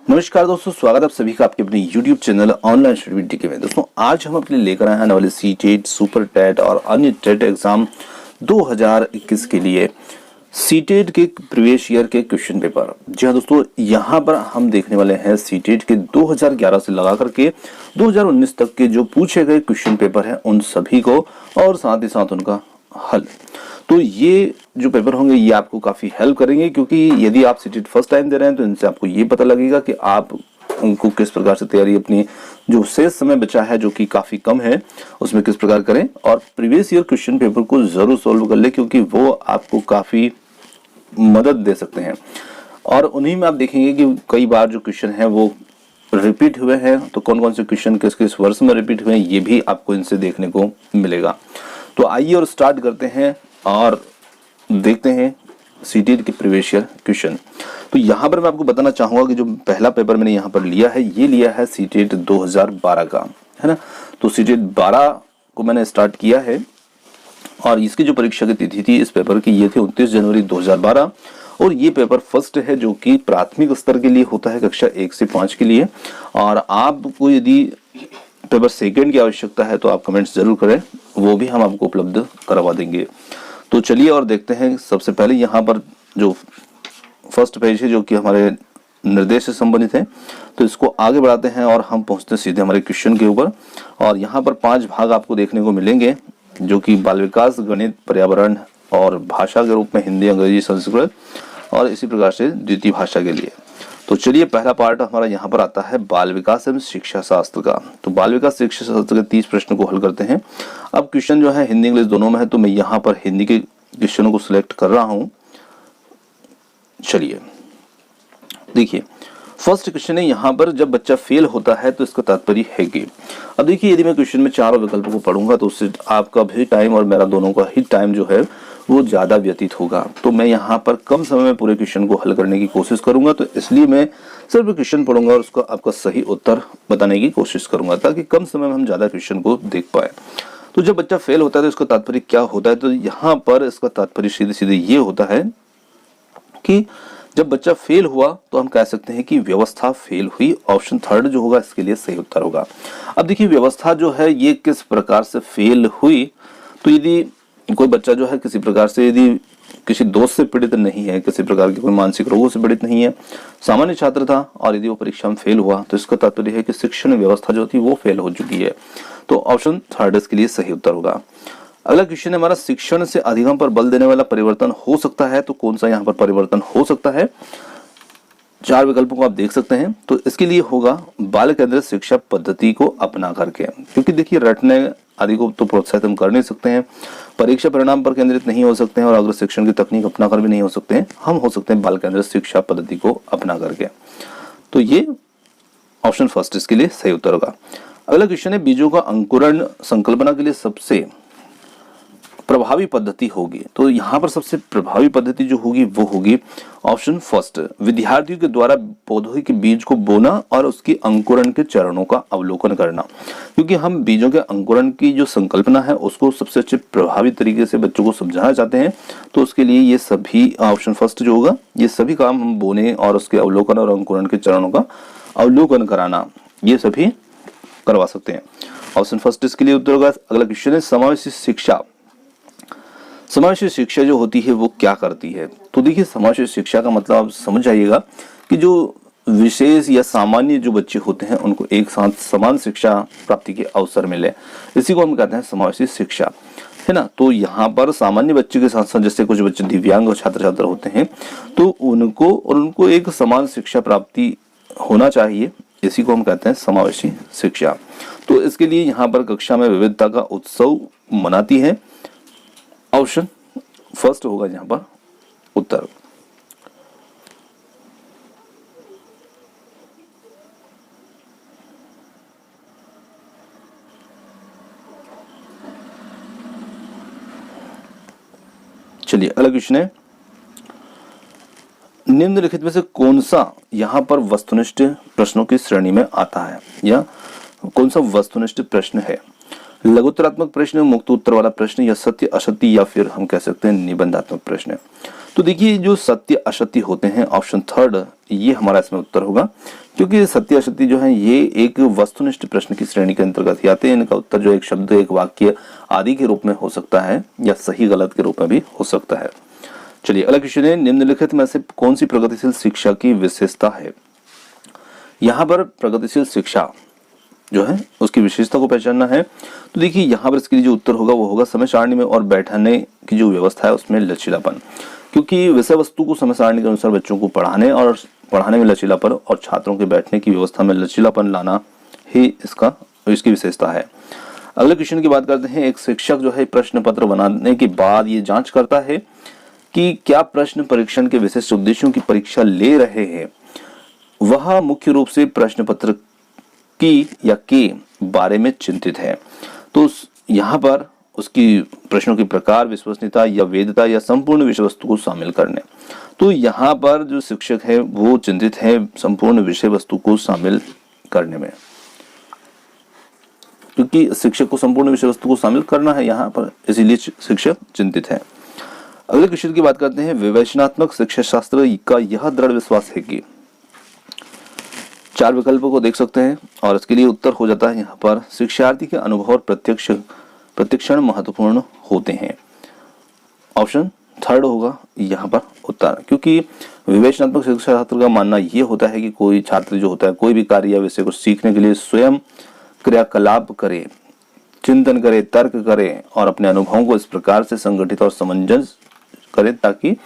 नमस्कार दोस्तों, स्वागत है आप सभी का आपके अपने YouTube channel online study with DK में। दोस्तों आज हम अपने लेकर आए हैं आने वाले सीटेट, सुपर टेट और अन्य टेट एग्जाम 2021 के लिए सीटेट के प्रीवियस ईयर के क्वेश्चन पेपर। जी हाँ दोस्तों, यहाँ पर हम देखने वाले हैं सीटेट के 2011 से लगा करके 2019 तक के जो पूछे गए क्वेश्चन पेपर हैं उन सभी को और साथ ही साथ उनका हल। तो ये जो पेपर होंगे ये आपको काफी हेल्प करेंगे, क्योंकि यदि आप सीटेट फर्स्ट टाइम दे रहे हैं तो इनसे आपको ये पता लगेगा कि आप उनको किस प्रकार से तैयारी, अपनी जो शेष समय बचा है जो कि काफी कम है, उसमें किस प्रकार करें और प्रीवियस ईयर क्वेश्चन पेपर को जरूर सॉल्व कर ले, क्योंकि वो आपको काफी मदद दे सकते हैं। और उन्हीं में आप देखेंगे कि कई बार जो क्वेश्चन है वो रिपीट हुए हैं, तो कौन कौन से क्वेश्चन किस किस वर्ष में रिपीट हुए हैं ये भी आपको इनसे देखने को मिलेगा। तो आइए और स्टार्ट करते हैं और देखते हैं सीटेट के प्रीवियस ईयर क्वेश्चन। तो यहाँ पर मैं आपको बताना चाहूंगा कि जो पहला पेपर मैंने यहाँ पर लिया है ये लिया है सीटेट 2012 का, है ना। तो सीटेट 12 को मैंने स्टार्ट किया है और इसकी जो परीक्षा की तिथि थी इस पेपर की ये थी 29 जनवरी 2012। और ये पेपर फर्स्ट है जो कि प्राथमिक स्तर के लिए होता है, कक्षा 1 से 5 के लिए। और आपको यदि पेपर सेकंड की आवश्यकता है तो आप कमेंट्स जरूर करें, वो भी हम आपको उपलब्ध करवा देंगे। तो चलिए और देखते हैं। सबसे पहले यहाँ पर जो फर्स्ट पेज है जो कि हमारे निर्देश से संबंधित है, तो इसको आगे बढ़ाते हैं और हम पहुंचते हैं सीधे हमारे क्वेश्चन के ऊपर। और यहाँ पर 5 भाग आपको देखने को मिलेंगे जो कि बाल विकास, गणित, पर्यावरण और भाषा के रूप में हिंदी, अंग्रेजी, संस्कृत और इसी प्रकार से द्वितीय भाषा के लिए। तो चलिए पहला पार्ट हमारा यहाँ पर आता है बाल विकास एवं शिक्षा शास्त्र का। तो बाल विकास शिक्षा शास्त्र के 30 प्रश्न को हल करते हैं। अब क्वेश्चन जो है हिंदी इंग्लिश दोनों में है, तो मैं यहाँ पर हिंदी के क्वेश्चनों को सिलेक्ट कर रहा हूँ। चलिए देखिए, फर्स्ट क्वेश्चन है यहाँ पर, जब बच्चा फेल होता है तो इसका तात्पर्य है कि। अब देखिए, यदि मैं क्वेश्चन में चारों विकल्पों को पढ़ूंगा तो उससे आपका भी टाइम और मेरा दोनों का ही टाइम जो है वो ज्यादा व्यतीत होगा। तो मैं यहाँ पर कम समय में पूरे क्वेश्चन को हल करने की कोशिश करूंगा, तो इसलिए मैं सिर्फ क्वेश्चन पढ़ूंगा और उसका आपका सही उत्तर बताने की कोशिश करूंगा, ताकि कम समय में हम ज्यादा क्वेश्चन को देख पाए। तो जब बच्चा फेल होता है तो इसका तात्पर्य क्या होता है, तो यहाँ पर इसका तात्पर्य सीधे सीधे ये होता है कि जब बच्चा फेल हुआ तो हम कह सकते हैं कि व्यवस्था फेल हुई। ऑप्शन थर्ड जो होगा इसके लिए सही उत्तर होगा। अब देखिए, व्यवस्था जो है ये किस प्रकार से फेल हुई, तो यदि कोई बच्चा जो है किसी प्रकार से यदि किसी दोष से पीड़ित नहीं है, किसी प्रकार के कोई मानसिक रोगों से पीड़ित नहीं है, सामान्य छात्र था और यदि वो परीक्षा में फेल हुआ तो इसका तात्पर्य है कि शिक्षण व्यवस्था जो थी वो फेल हो चुकी है। तो ऑप्शन थर्ड इसके लिए सही उत्तर होगा। अगला क्वेश्चन है हमारा, शिक्षण से अधिगम पर बल देने वाला परिवर्तन हो सकता है, तो कौन सा यहाँ पर परिवर्तन हो सकता है। 4 विकल्पों को आप देख सकते हैं। तो इसके लिए होगा बाल केंद्रित शिक्षा पद्धति को अपना करके, क्योंकि देखिए रटने आदि को तो प्रोत्साहित हम कर नहीं सकते हैं, परीक्षा परिणाम पर केंद्रित नहीं हो सकते हैं और अग्र शिक्षण की तकनीक अपना कर भी नहीं हो सकते हैं। हम हो सकते हैं बाल केंद्रित शिक्षा पद्धति को अपना करके। तो ये ऑप्शन फर्स्ट इसके लिए सही उत्तर होगा। अगला क्वेश्चन है, बीजों का अंकुरण संकल्पना के लिए सबसे प्रभावी पद्धति होगी। तो यहाँ पर सबसे प्रभावी पद्धति जो होगी वो होगी ऑप्शन फर्स्ट, विद्यार्थियों के द्वारा पौधों के बीज को बोना और उसकी अंकुरण के चरणों का अवलोकन करना। क्योंकि हम बीजों के अंकुरण की जो संकल्पना है उसको सबसे अच्छे प्रभावी तरीके से बच्चों को समझाना चाहते हैं, तो उसके लिए ये सभी ऑप्शन फर्स्ट जो होगा ये सभी काम हम बोने और उसके अवलोकन और अंकुरण के चरणों का अवलोकन कराना ये सभी करवा सकते हैं। ऑप्शन फर्स्ट इसके लिए उत्तर होगा। अगला क्वेश्चन है, समावेशी शिक्षा। समावेशी शिक्षा जो होती है वो क्या करती है। तो देखिए, समावेशी शिक्षा का मतलब आप समझ आइएगा कि जो विशेष या सामान्य जो बच्चे होते हैं उनको एक साथ समान शिक्षा प्राप्ति के अवसर मिले, इसी को हम कहते हैं समावेशी शिक्षा, है ना। तो यहाँ पर सामान्य बच्चे के साथ साथ जैसे कुछ बच्चे दिव्यांग छात्र छात्र होते हैं तो उनको एक समान शिक्षा प्राप्ति होना चाहिए, इसी को हम कहते हैं समावेशी शिक्षा। तो इसके लिए यहाँ पर कक्षा में विविधता का उत्सव मनाती है। ऑप्शन फर्स्ट होगा यहाँ पर उत्तर। चलिए अगला क्वेश्चन है, निम्नलिखित में से कौन सा यहाँ पर वस्तुनिष्ठ प्रश्नों की श्रेणी में आता है, या कौन सा वस्तुनिष्ठ प्रश्न है। लघुत्तरात्मक प्रश्न, मुक्त उत्तर वाला प्रश्न, या सत्य असत्य, या फिर हम कह सकते हैं निबंधात्मक प्रश्न। तो देखिए जो सत्य असत्य होते हैं ऑप्शन थर्ड ये हमारा इसमें उत्तर होगा, क्योंकि सत्य असत्य जो है ये एक वस्तुनिष्ठ प्रश्न की श्रेणी के अंतर्गत ही आते हैं। इनका उत्तर जो एक शब्द, एक वाक्य आदि के रूप में हो सकता है या सही गलत के रूप में भी हो सकता है। चलिए अगला क्वेश्चन है, निम्नलिखित में से कौन सी प्रगतिशील शिक्षा की विशेषता है? यहाँ पर प्रगतिशील शिक्षा जो है उसकी विशेषता को पहचानना है। तो देखिए यहाँ पर इसके लिए जो उत्तर होगा वो होगा समय सारणी में और बैठने की जो व्यवस्था है उसमें लचीलापन। क्योंकि विषय वस्तु को समय सारणी के अनुसार बच्चों को पढ़ाने में लचीलापन और छात्रों के बैठने की व्यवस्था में लचीलापन लाना ही इसकी विशेषता है। अगले क्वेश्चन की बात करते हैं। एक शिक्षक जो है प्रश्न पत्र बनाने के बाद ये जांच करता है कि क्या प्रश्न परीक्षण के विशिष्ट उद्देश्यों की परीक्षा ले रहे हैं, वह मुख्य रूप से प्रश्न पत्र की या के बारे में चिंतित है। तो यहाँ पर उसकी प्रश्नों के प्रकार, विश्वसनीयता या वैधता या संपूर्ण विषय वस्तु को शामिल करने। तो यहाँ पर जो शिक्षक है वो चिंतित है संपूर्ण विषय वस्तु को शामिल करने में, क्योंकि शिक्षक को संपूर्ण विषय वस्तु को शामिल करना है यहाँ पर, इसीलिए शिक्षक चिंतित है। अगले क्वेश्चन की बात करते हैं। विवेचनात्मक शिक्षा शास्त्र का यह दृढ़ विश्वास है कि, चार विकल्पों को देख सकते हैं और इसके लिए उत्तर हो जाता है यहाँ पर शिक्षार्थी के अनुभव और प्रत्यक्षण महत्वपूर्ण होते हैं। ऑप्शन थर्ड होगा यहाँ पर उत्तर, क्योंकि विवेचनात्मक शिक्षा शास्त्र का मानना ये होता है कि कोई छात्र जो होता है कोई भी कार्य या विषय को सीखने के लिए स्वयं क्रियाकलाप करे, चिंतन करे, तर्क करे और अपने अनुभवों को इस प्रकार से संगठित और समंजस करे ताकि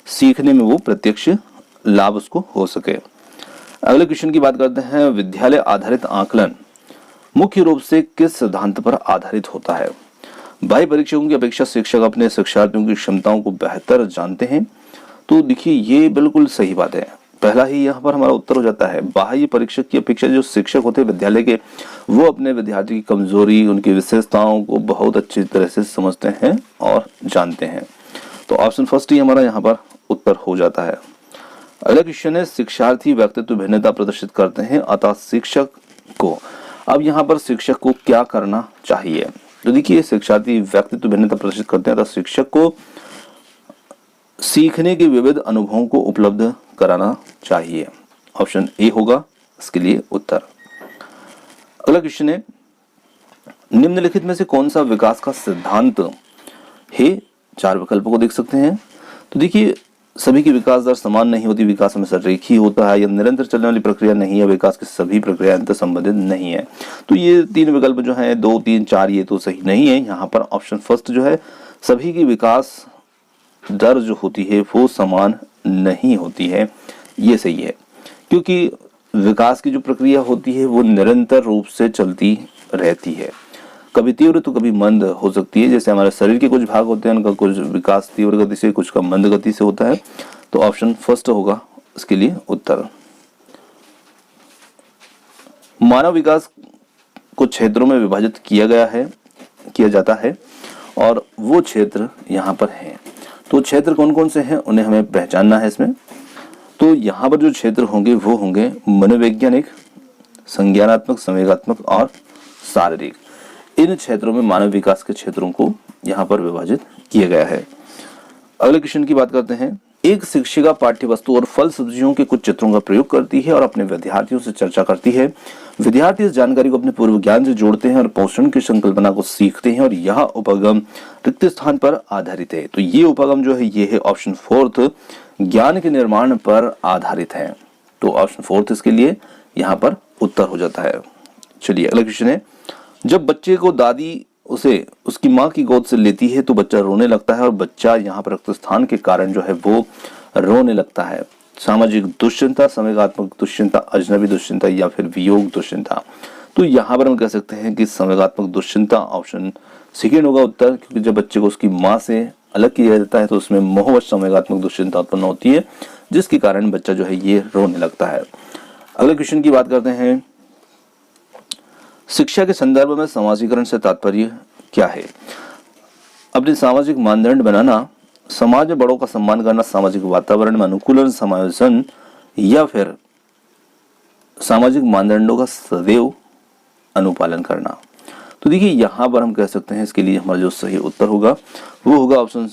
सीखने में वो प्रत्यक्ष लाभ उसको हो सके। अगले क्वेश्चन की बात करते हैं। विद्यालय आधारित आकलन मुख्य रूप से किस सिद्धांत पर आधारित होता है? बाह्य परीक्षकों की अपेक्षा शिक्षक अपने शिक्षार्थियों की क्षमताओं को बेहतर जानते हैं। तो देखिए ये बिल्कुल सही बात है, पहला ही यहाँ पर हमारा उत्तर हो जाता है। बाह्य परीक्षक की अपेक्षा जो शिक्षक होते हैं विद्यालय के, वो अपने विद्यार्थी की कमजोरी, उनकी विशेषताओं को बहुत अच्छी तरह से समझते हैं और जानते हैं। तो ऑप्शन फर्स्ट ही हमारा यहाँ पर उत्तर हो जाता है। अगला क्वेश्चन है। शिक्षार्थी व्यक्तित्व भिन्नता प्रदर्शित करते हैं, अतः शिक्षक को, अब यहाँ पर शिक्षक को क्या करना चाहिए? तो देखिए शिक्षार्थी व्यक्तित्व भिन्नता प्रदर्शित करते हैं, अतः शिक्षक को सीखने के विविध अनुभवों को उपलब्ध कराना चाहिए। ऑप्शन ए होगा इसके लिए उत्तर। अगला क्वेश्चन है। निम्नलिखित में से कौन सा विकास का सिद्धांत है? चार विकल्पों को देख सकते हैं। तो देखिए सभी की विकास दर समान नहीं होती, विकास हमेशा रेखीय होता है, यह निरंतर चलने वाली प्रक्रिया नहीं है, विकास की सभी प्रक्रिया अंतर संबंधित नहीं है। तो ये तीन विकल्प जो है 2, 3, 4 ये तो सही नहीं है। यहाँ पर ऑप्शन फर्स्ट जो है सभी की विकास दर जो होती है वो समान नहीं होती है, ये सही है, क्योंकि विकास की जो प्रक्रिया होती है वो निरंतर रूप से चलती रहती है, कभी तीव्र तो कभी मंद हो सकती है। जैसे हमारे शरीर के कुछ भाग होते हैं उनका कुछ विकास तीव्र गति से, कुछ का मंद गति से होता है। तो ऑप्शन फर्स्ट होगा इसके लिए उत्तर। मानव विकास को क्षेत्रों में विभाजित किया जाता है और वो क्षेत्र यहाँ पर है। तो क्षेत्र कौन कौन से हैं उन्हें हमें पहचानना है इसमें। तो यहाँ पर जो क्षेत्र होंगे वो होंगे मनोवैज्ञानिक, संज्ञानात्मक, संवेगात्मक और शारीरिक। इन क्षेत्रों में मानव विकास के क्षेत्रों को यहाँ पर विभाजित किया गया है। अगले क्वेश्चन की बात करते हैं। एक शिक्षिका पाठ्य वस्तु और फल सब्जियों के कुछ चित्रों का प्रयोग करती है और अपने विद्यार्थियों से चर्चा करती है। विद्यार्थी इस जानकारी को अपने पूर्व ज्ञान से जोड़ते हैं और पोषण की संकल्पना को सीखते हैं और यह उपगम रिक्त स्थान पर आधारित है। तो ये उपगम जो है ये है ऑप्शन फोर्थ, ज्ञान के निर्माण पर आधारित है। तो ऑप्शन फोर्थ इसके लिए यहाँ पर उत्तर हो जाता है। चलिए अगला क्वेश्चन है। जब बच्चे को दादी उसे उसकी माँ की गोद से लेती है तो बच्चा रोने लगता है और बच्चा यहाँ पर रक्त स्थान के कारण जो है वो रोने लगता है। सामाजिक दुश्चिंता, संवेगात्मक दुश्चिंता, अजनबी दुश्चिंता या फिर वियोग दुश्चिंता। तो यहाँ पर हम कह सकते हैं कि संवेगात्मक दुश्चिंता ऑप्शन सेकेंड होगा उत्तर, क्योंकि जब बच्चे को उसकी माँ से अलग किया जाता है तो उसमें मोहवश संवेगात्मक दुश्चिंता उत्पन्न होती है, जिसके कारण बच्चा जो है ये रोने लगता है। अगले क्वेश्चन की बात करते हैं। शिक्षा के संदर्भ में समाजीकरण से तात्पर्य क्या है? अपने सामाजिक मानदंड बनाना, समाज में बड़ों का सम्मान करना, सामाजिक वातावरण में अनुकूलन, समायोजन या फिर सामाजिक मानदंडों का सदैव अनुपालन करना। तो देखिए यहाँ पर हम कह सकते हैं इसके लिए हमारा जो सही उत्तर होगा वो होगा ऑप्शन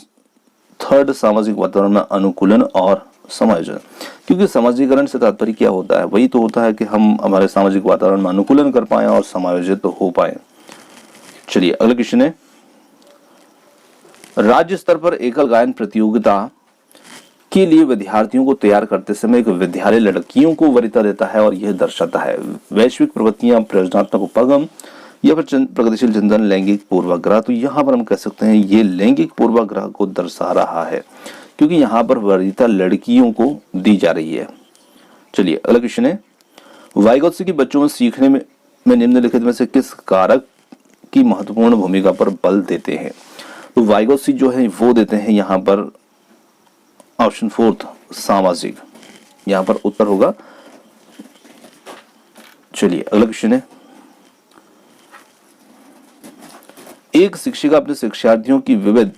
थर्ड, सामाजिक वातावरण में अनुकूलन और समायोजन। क्योंकि समाजीकरण से तात्पर्य क्या होता है, वही तो होता है कि हम हमारे सामाजिक वातावरण में अनुकूलन कर पाए और समायोजित तो हो पाए। चलिए अगला क्वेश्चन है, राज्य स्तर पर एकल गायन प्रतियोगिता के लिए विद्यार्थियों को तैयार करते समय एक विद्यालय लड़कियों को वरीयता देता है और यह दर्शाता है वैश्विक प्रवृत्तियां, प्रयोजनात्मक उपगम या फिर प्रगतिशील चिंतन, लैंगिक पूर्वाग्रह। तो यहाँ पर हम कह सकते हैं ये लैंगिक पूर्वाग्रह को दर्शा रहा है, क्योंकि यहाँ पर वरीयता लड़कियों को दी जा रही है। चलिए अगला क्वेश्चन है, वाइगोत्स्की की बच्चों में सीखने में निम्नलिखित में से किस कारक की महत्वपूर्ण भूमिका पर बल देते हैं। तो वाइगोत्स्की जो है वो देते हैं यहाँ पर ऑप्शन 4 सामाजिक, यहाँ पर उत्तर होगा। चलिए अगला क्वेश्चन है, एक शिक्षिका अपने शिक्षार्थियों की विविध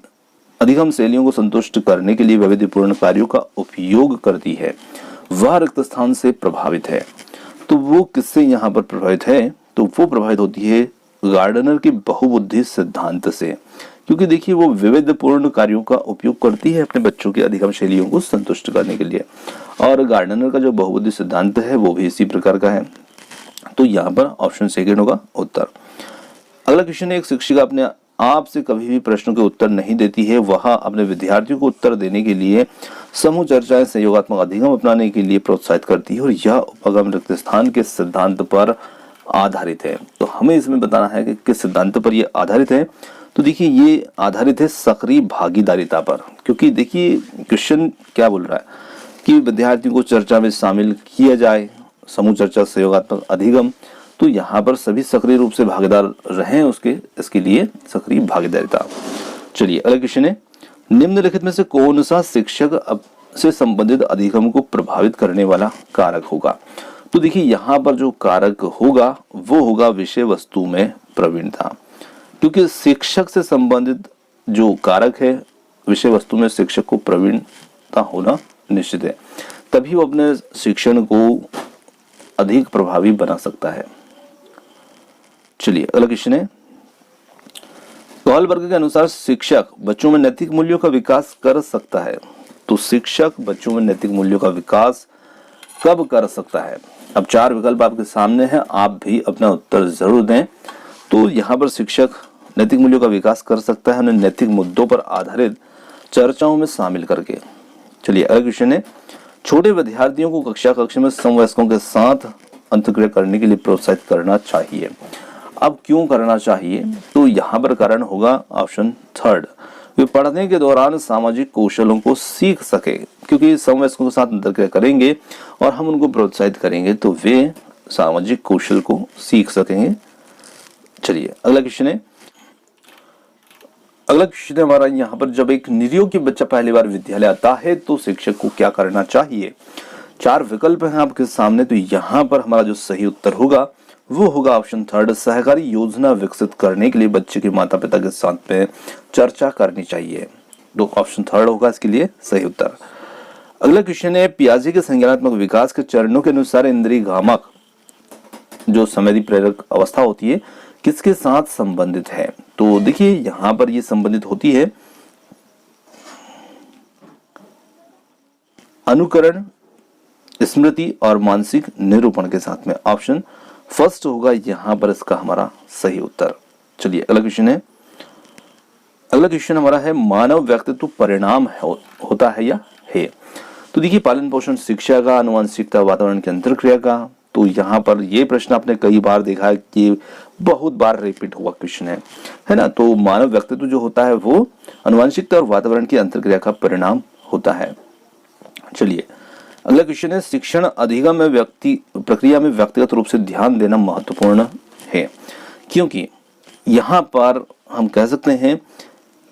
अधिगम शैलियों को संतुष्ट करने के लिए वैविध्यपूर्ण कार्यों का उपयोग करती है, वह रिक्त स्थान से प्रभावित है। तो वो किससे यहाँ पर प्रभावित है, तो वो प्रभावित होती है गार्डनर के बहुबुद्धि सिद्धांत से, क्योंकि देखिए वो विविधपूर्ण कार्यों का उपयोग करती है अपने बच्चों की अधिगम शैलियों को संतुष्ट करने के लिए, और गार्डनर का जो बहुबुद्धि सिद्धांत है वो भी इसी प्रकार का है। तो यहाँ पर ऑप्शन सेकंड होगा उत्तर। अगला क्वेश्चन है, एक शिक्षिका अपने आप से कभी भी प्रश्नों के उत्तर नहीं देती है, वह अपने विद्यार्थियों को उत्तर देने के लिए समूह चर्चाएं, सहयोगात्मक अधिगम अपनाने के लिए प्रोत्साहित करती है और यह उपगम रिक्त स्थान के सिद्धांत पर आधारित है। तो हमें इसमें बताना है कि किस सिद्धांत पर यह आधारित है। तो देखिए ये आधारित है सक्रिय भागीदारिता पर, क्योंकि देखिए क्वेश्चन क्या बोल रहा है कि विद्यार्थियों को चर्चा में शामिल किया जाए, समूह चर्चा, सहयोगात्मक अधिगम, तो यहाँ पर सभी सक्रिय रूप से भागीदार रहें इसके लिए सक्रिय भागीदारिता। चलिए अगला क्वेश्चन है, निम्नलिखित में से कौन सा शिक्षक से संबंधित अधिगम को प्रभावित करने वाला कारक होगा। तो देखिए यहाँ पर जो कारक होगा वो होगा विषय वस्तु में प्रवीणता, क्योंकि शिक्षक से संबंधित जो कारक है विषय वस्तु में शिक्षक को प्रवीणता होना निश्चित है, तभी वो अपने शिक्षण को अधिक प्रभावी बना सकता है। चलिए अगला क्वेश्चन है, कॉलबर्ग के अनुसार शिक्षक बच्चों में नैतिक मूल्यों का विकास कर सकता है। तो शिक्षक बच्चों में नैतिक मूल्यों का विकास कब कर सकता है। अब 4 विकल्प आपके सामने हैं, आप भी अपना उत्तर जरूर दें। तो यहाँ पर शिक्षक नैतिक मूल्यों का विकास कर सकता है उन्हें नैतिक मुद्दों पर आधारित चर्चाओं में शामिल करके। चलिए अगला क्वेश्चन है, छोटे विद्यार्थियों को कक्षा में समवयस्कों के साथ अंतःक्रिया करने के लिए प्रोत्साहित करना चाहिए। अब क्यों करना चाहिए, तो यहाँ पर कारण होगा ऑप्शन 3, वे पढ़ने के दौरान सामाजिक कौशलों को सीख सके, क्योंकि समवयस्कों के साथ अंतःक्रिया करेंगे और हम उनको प्रोत्साहित करेंगे तो वे सामाजिक कौशल को सीख सकेंगे। चलिए अगला क्वेश्चन है, हमारा यहाँ पर, जब एक निरयोग्य बच्चा पहली बार विद्यालय आता है तो शिक्षक को क्या करना चाहिए। 4 विकल्प हैं आपके सामने, तो यहाँ पर हमारा जो सही उत्तर होगा वो होगा ऑप्शन 3, सहकारी योजना विकसित करने के लिए बच्चे के माता पिता के साथ में चर्चा करनी चाहिए। तो ऑप्शन 3 होगा इसके लिए सही उत्तर। अगला क्वेश्चन है, पियाजे के संज्ञानात्मक विकास के चरणों के अनुसार इंद्रिय गामक जो संवेदी प्रेरक अवस्था होती है किसके साथ संबंधित है। तो देखिए यहाँ पर ये संबंधित होती है अनुकरण, स्मृति और मानसिक निरूपण के साथ में। ऑप्शन 1 होगा यहाँ पर इसका हमारा सही उत्तर। चलिए अगला क्वेश्चन है, अगला क्वेश्चन हमारा है, मानव व्यक्तित्व परिणाम होता है या है। तो देखिए पालन पोषण शिक्षा का, आनुवंशिकता वातावरण की अंतर्क्रिया का। तो यहाँ पर ये प्रश्न आपने कई बार देखा है कि बहुत बार रिपीट हुआ क्वेश्चन है ना। तो मानव व्यक्तित्व जो होता है वो आनुवंशिकता और वातावरण की अंतर्क्रिया का परिणाम होता है। चलिए अगला क्वेश्चन है, शिक्षण अधिगम में प्रक्रिया में व्यक्तिगत रूप से ध्यान देना महत्वपूर्ण है, क्योंकि यहाँ पर हम कह सकते हैं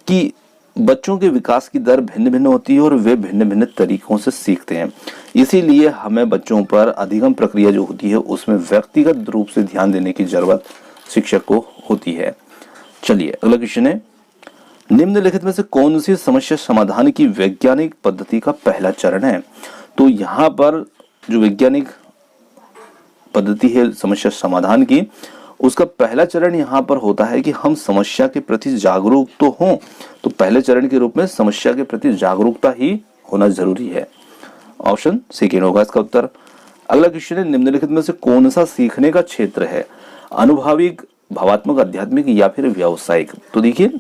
कि बच्चों के विकास की दर भिन्न भिन्न होती है और वे भिन्न भिन्न तरीकों से सीखते हैं, इसीलिए हमें बच्चों पर अधिगम प्रक्रिया जो होती है उसमें व्यक्तिगत रूप से ध्यान देने की जरूरत शिक्षक को होती है। चलिए अगला क्वेश्चन है, निम्नलिखित में से कौन सी समस्या समाधान की वैज्ञानिक पद्धति का पहला चरण है। तो यहाँ पर जो वैज्ञानिक पद्धति है समस्या समाधान की, उसका पहला चरण यहाँ पर होता है कि हम समस्या के प्रति जागरूक तो हों। तो पहले चरण के रूप में समस्या के प्रति जागरूकता ही होना जरूरी है। ऑप्शन सेकेंड होगा इसका उत्तर। अगला क्वेश्चन है, निम्नलिखित में से कौन सा सीखने का क्षेत्र है, अनुभविक, भावात्मक, आध्यात्मिक या फिर व्यावसायिक। तो देखिए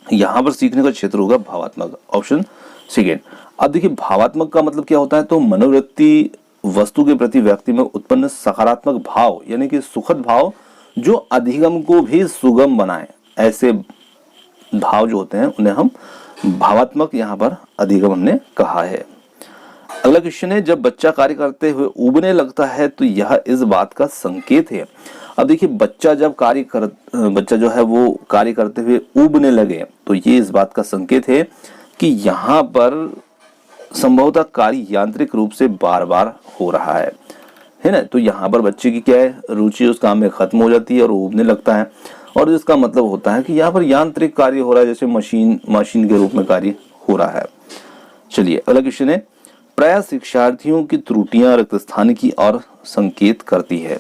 यहां पर सीखने का क्षेत्र होगा भावात्मक, ऑप्शन सेकेंड। अब देखिए भावात्मक का मतलब क्या होता है, तो मनोवृत्ति, वस्तु के प्रति व्यक्ति में उत्पन्न सकारात्मक भाव यानी कि सुखद भाव जो अधिगम को भी सुगम बनाए, ऐसे भाव जो होते हैं उन्हें हम भावात्मक यहाँ पर अधिगम हमने कहा है। अगला क्वेश्चन है, जब बच्चा कार्य करते हुए ऊबने लगता है तो यह इस बात का संकेत है। अब देखिए बच्चा जो है वो कार्य करते हुए ऊबने लगे तो ये इस बात का संकेत है कि यहाँ पर संभवतः कार्य यांत्रिक रूप से बार बार हो रहा है ना। तो यहाँ पर बच्चे की क्या है, रुचि उस काम में खत्म हो जाती है और ऊबने लगता है, और इसका मतलब होता है कि यहाँ पर यांत्रिक कार्य हो रहा है, जैसे मशीन के रूप में कार्य हो रहा है। चलिए अगला क्वेश्चन है, प्राय शिक्षार्थियों की त्रुटियां रक्तस्थान की ओर संकेत करती है।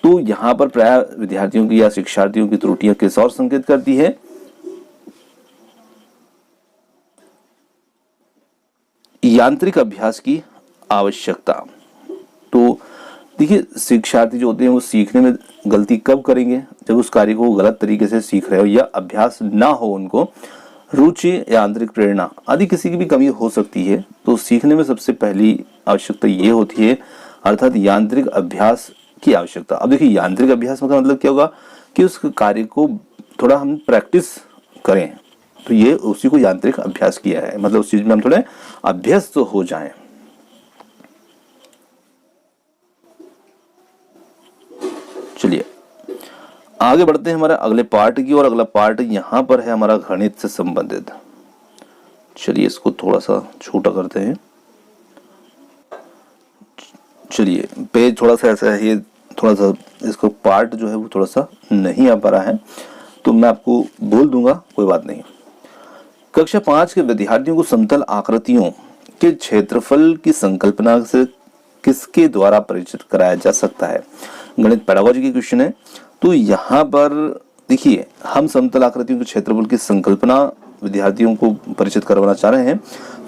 तो यहाँ पर प्राय विद्यार्थियों की या शिक्षार्थियों की त्रुटियां किस ओर संकेत करती है, यांत्रिक अभ्यास की आवश्यकता। तो देखिए शिक्षार्थी जो होते हैं वो सीखने में गलती कब करेंगे, जब उस कार्य को गलत तरीके से सीख रहे हो या अभ्यास ना हो, उनको रुचि या आंतरिक प्रेरणा आदि किसी की भी कमी हो सकती है। तो सीखने में सबसे पहली आवश्यकता ये होती है, अर्थात यांत्रिक अभ्यास की आवश्यकता। अब देखिए यांत्रिक अभ्यास का मतलब क्या होगा कि उस कार्य को थोड़ा हम प्रैक्टिस करें, तो ये उसी को यांत्रिक अभ्यास किया है, मतलब उस चीज में हम थोड़े अभ्यस्त हो जाएं। चलिए आगे बढ़ते हैं हमारे अगले पार्ट की और अगला पार्ट यहाँ पर है हमारा गणित से संबंधित। चलिए इसको थोड़ा सा छोटा करते हैं। चलिए पेज थोड़ा सा ऐसा है, थोड़ा सा इसको पार्ट जो है वो थोड़ा सा नहीं आ पा रहा है, तो मैं आपको बोल दूंगा, कोई बात नहीं। कक्षा 5 के विद्यार्थियों को समतल आकृतियों के क्षेत्रफल की संकल्पना से किसके द्वारा परिचित कराया जा सकता है। गणित पेडागोजी की क्वेश्चन है। तो यहाँ पर देखिए हम समतल आकृतियों के क्षेत्रफल की संकल्पना विद्यार्थियों को परिचित करवाना चाह रहे हैं।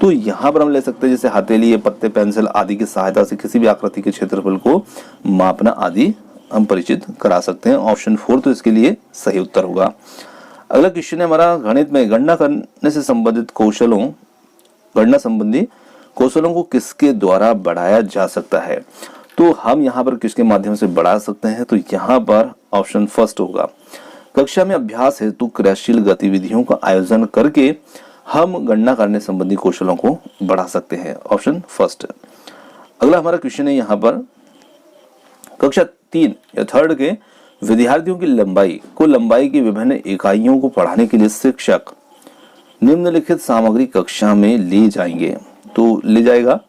तो यहाँ पर हम ले सकते हैं जैसे हथेली, पत्ते, पेंसिल आदि की सहायता से किसी भी आकृति के क्षेत्रफल को मापना आदि हम परिचित करा सकते हैं। ऑप्शन 4 तो इसके लिए सही उत्तर होगा। अगला क्वेश्चन है हमारा, गणित में गणना करने से संबंधित गणना संबंधी कौशलों को किसके द्वारा बढ़ाया जा सकता है। तो हम यहाँ पर किसके माध्यम से बढ़ा सकते हैं, तो यहाँ पर ऑप्शन फर्स्ट होगा। कक्षा में अभ्यास हेतु क्रियाशील गतिविधियों का आयोजन करके हम गणना करने संबंधी कौशलों को बढ़ा सकते हैं, ऑप्शन फर्स्ट। अगला हमारा क्वेश्चन है यहाँ पर, कक्षा 3 या 3 के विद्यार्थियों की लंबाई की विभिन्न इकाइयों को पढ़ाने के लिए शिक्षक निम्नलिखित सामग्री कक्षा में ले जाएंगे। तो ले जाएगा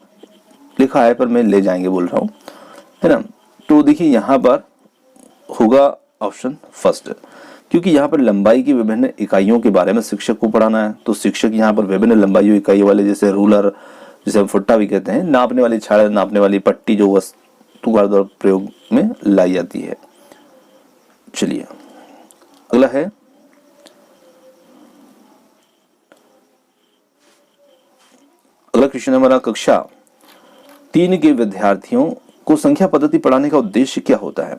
लिखा है पर मैं ले जाएंगे बोल रहा हूँ, है ना। तो देखिए यहाँ पर होगा ऑप्शन फर्स्ट, क्योंकि यहाँ पर लंबाई की विभिन्न इकाइयों के बारे में शिक्षक को पढ़ाना है। तो शिक्षक यहाँ पर विभिन्न लंबाई इकाई वाले, जैसे रूलर, जिसे हम फुट्टा भी कहते हैं, नापने वाली छड़, नापने वाली पट्टी जो वस्तु का द्वारा प्रयोग में लाई जाती है। चलिए अगला है, अगला क्वेश्चन हमारा, कक्षा 3 के विद्यार्थियों को संख्या पद्धति पढ़ाने का उद्देश्य क्या होता है।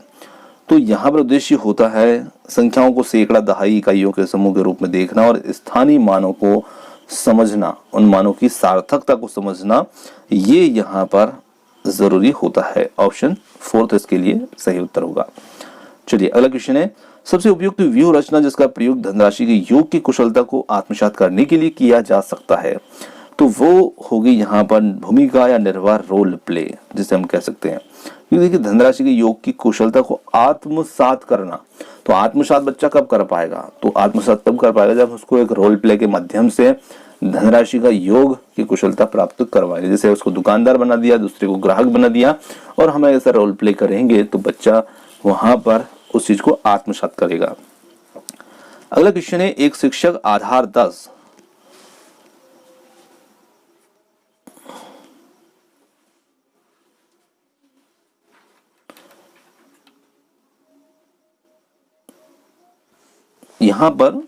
तो यहाँ पर उद्देश्य होता है संख्याओं को सैकड़ा, दहाई इकाइयों के समूह के रूप में देखना और स्थानीय मानों को समझना, उन मानों की सार्थकता को समझना, ये यहाँ पर जरूरी होता है। ऑप्शन 4 तो इसके लिए सही उत्तर होगा। चलिए अगला क्वेश्चन है, सबसे उपयुक्त व्यूह रचना जिसका प्रयोग धनराशि के योग की कुशलता को आत्मसात करने के लिए किया जा सकता है। तो वो होगी यहाँ पर भूमिका या निर्वाह, रोल प्ले जिसे हम कह सकते हैं। क्योंकि देखिए धनराशि के योग की कुशलता को आत्मसात करना, तो आत्मसात बच्चा कब कर पाएगा, तो आत्मसात तब कर पाएगा जब उसको एक रोल प्ले के माध्यम से धनराशि का योग की कुशलता प्राप्त करवाए। जैसे उसको दुकानदार बना दिया, दूसरे को ग्राहक बना दिया, और हमें ऐसा रोल प्ले करेंगे तो बच्चा वहां पर उस चीज को आत्मसात करेगा। अगला क्वेश्चन है, एक शिक्षक आधार 10 यहां पर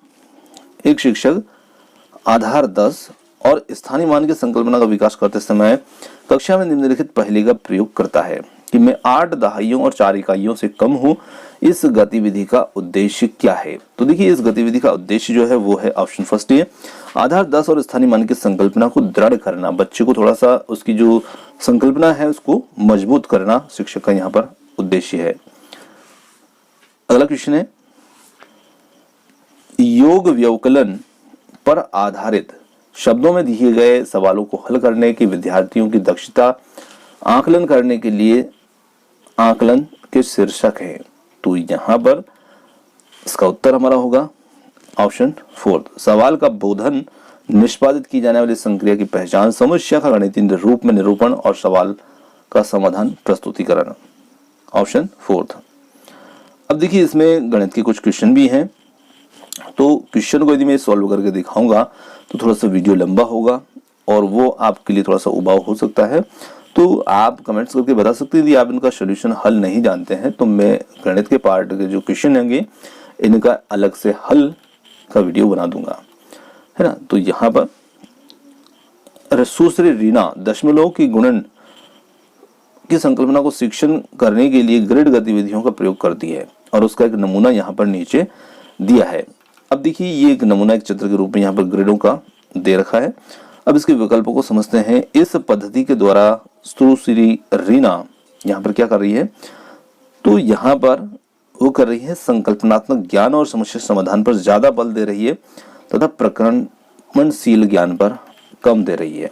एक शिक्षक आधार 10 और स्थानीय मान की संकल्पना का विकास करते समय कक्षा में निम्नलिखित पहेली का प्रयोग करता है कि मैं 8 दहाइयों और 4 इकाइयों से कम हूं, इस गतिविधि का उद्देश्य क्या है। तो देखिए इस गतिविधि का उद्देश्य जो है वो है ऑप्शन फर्स्ट है, आधार 10 और स्थानीय मान की संकल्पना को दृढ़ करना, बच्चे को थोड़ा सा उसकी जो संकल्पना है उसको मजबूत करना शिक्षक का यहाँ पर उद्देश्य है। अगला क्वेश्चन है, योग व्यवकलन पर आधारित शब्दों में दिए गए सवालों को हल करने की विद्यार्थियों की दक्षता आकलन करने के लिए आकलन के शीर्षक है। तो यहां पर इसका उत्तर हमारा होगा ऑप्शन फोर्थ, सवाल का बोधन, निष्पादित की जाने वाली संक्रिया की पहचान, समस्या का गणितीय रूप में निरूपण और सवाल का समाधान प्रस्तुतिकरण। Option fourth. अब देखिए इसमें गणित के कुछ क्वेश्चन भी हैं, तो क्वेश्चन को यदि मैं सॉल्व करके दिखाऊंगा तो थोड़ा सा वीडियो लंबा होगा और वो आपके लिए थोड़ा सा उबाऊ हो सकता है। तो आप कमेंट्स करके बता सकते हैं यदि आप इनका सोल्यूशन हल नहीं जानते हैं तो मैं गणित के पार्ट के जो क्वेश्चन होंगे इनका अलग से हल का वीडियो बना दूंगा, है ना। तो यहाँ पर सुश्री रीना दशमलव की गुणन की संकल्पना को शिक्षण करने के लिए ग्रिड गतिविधियों का प्रयोग करती है और उसका एक नमूना यहाँ पर नीचे दिया है। अब देखिए ये एक नमूना एक चित्र के रूप में यहाँ पर ग्रिडों का दे रखा है। अब इसके विकल्पों को समझते हैं। इस पद्धति के द्वारा सुश्री रीना यहाँ पर क्या कर रही है, तो यहाँ पर वो कर रही है संकल्पनात्मक ज्ञान और समस्या समाधान पर ज्यादा बल दे रही है तथा प्रक्रमणशील ज्ञान पर कम दे रही है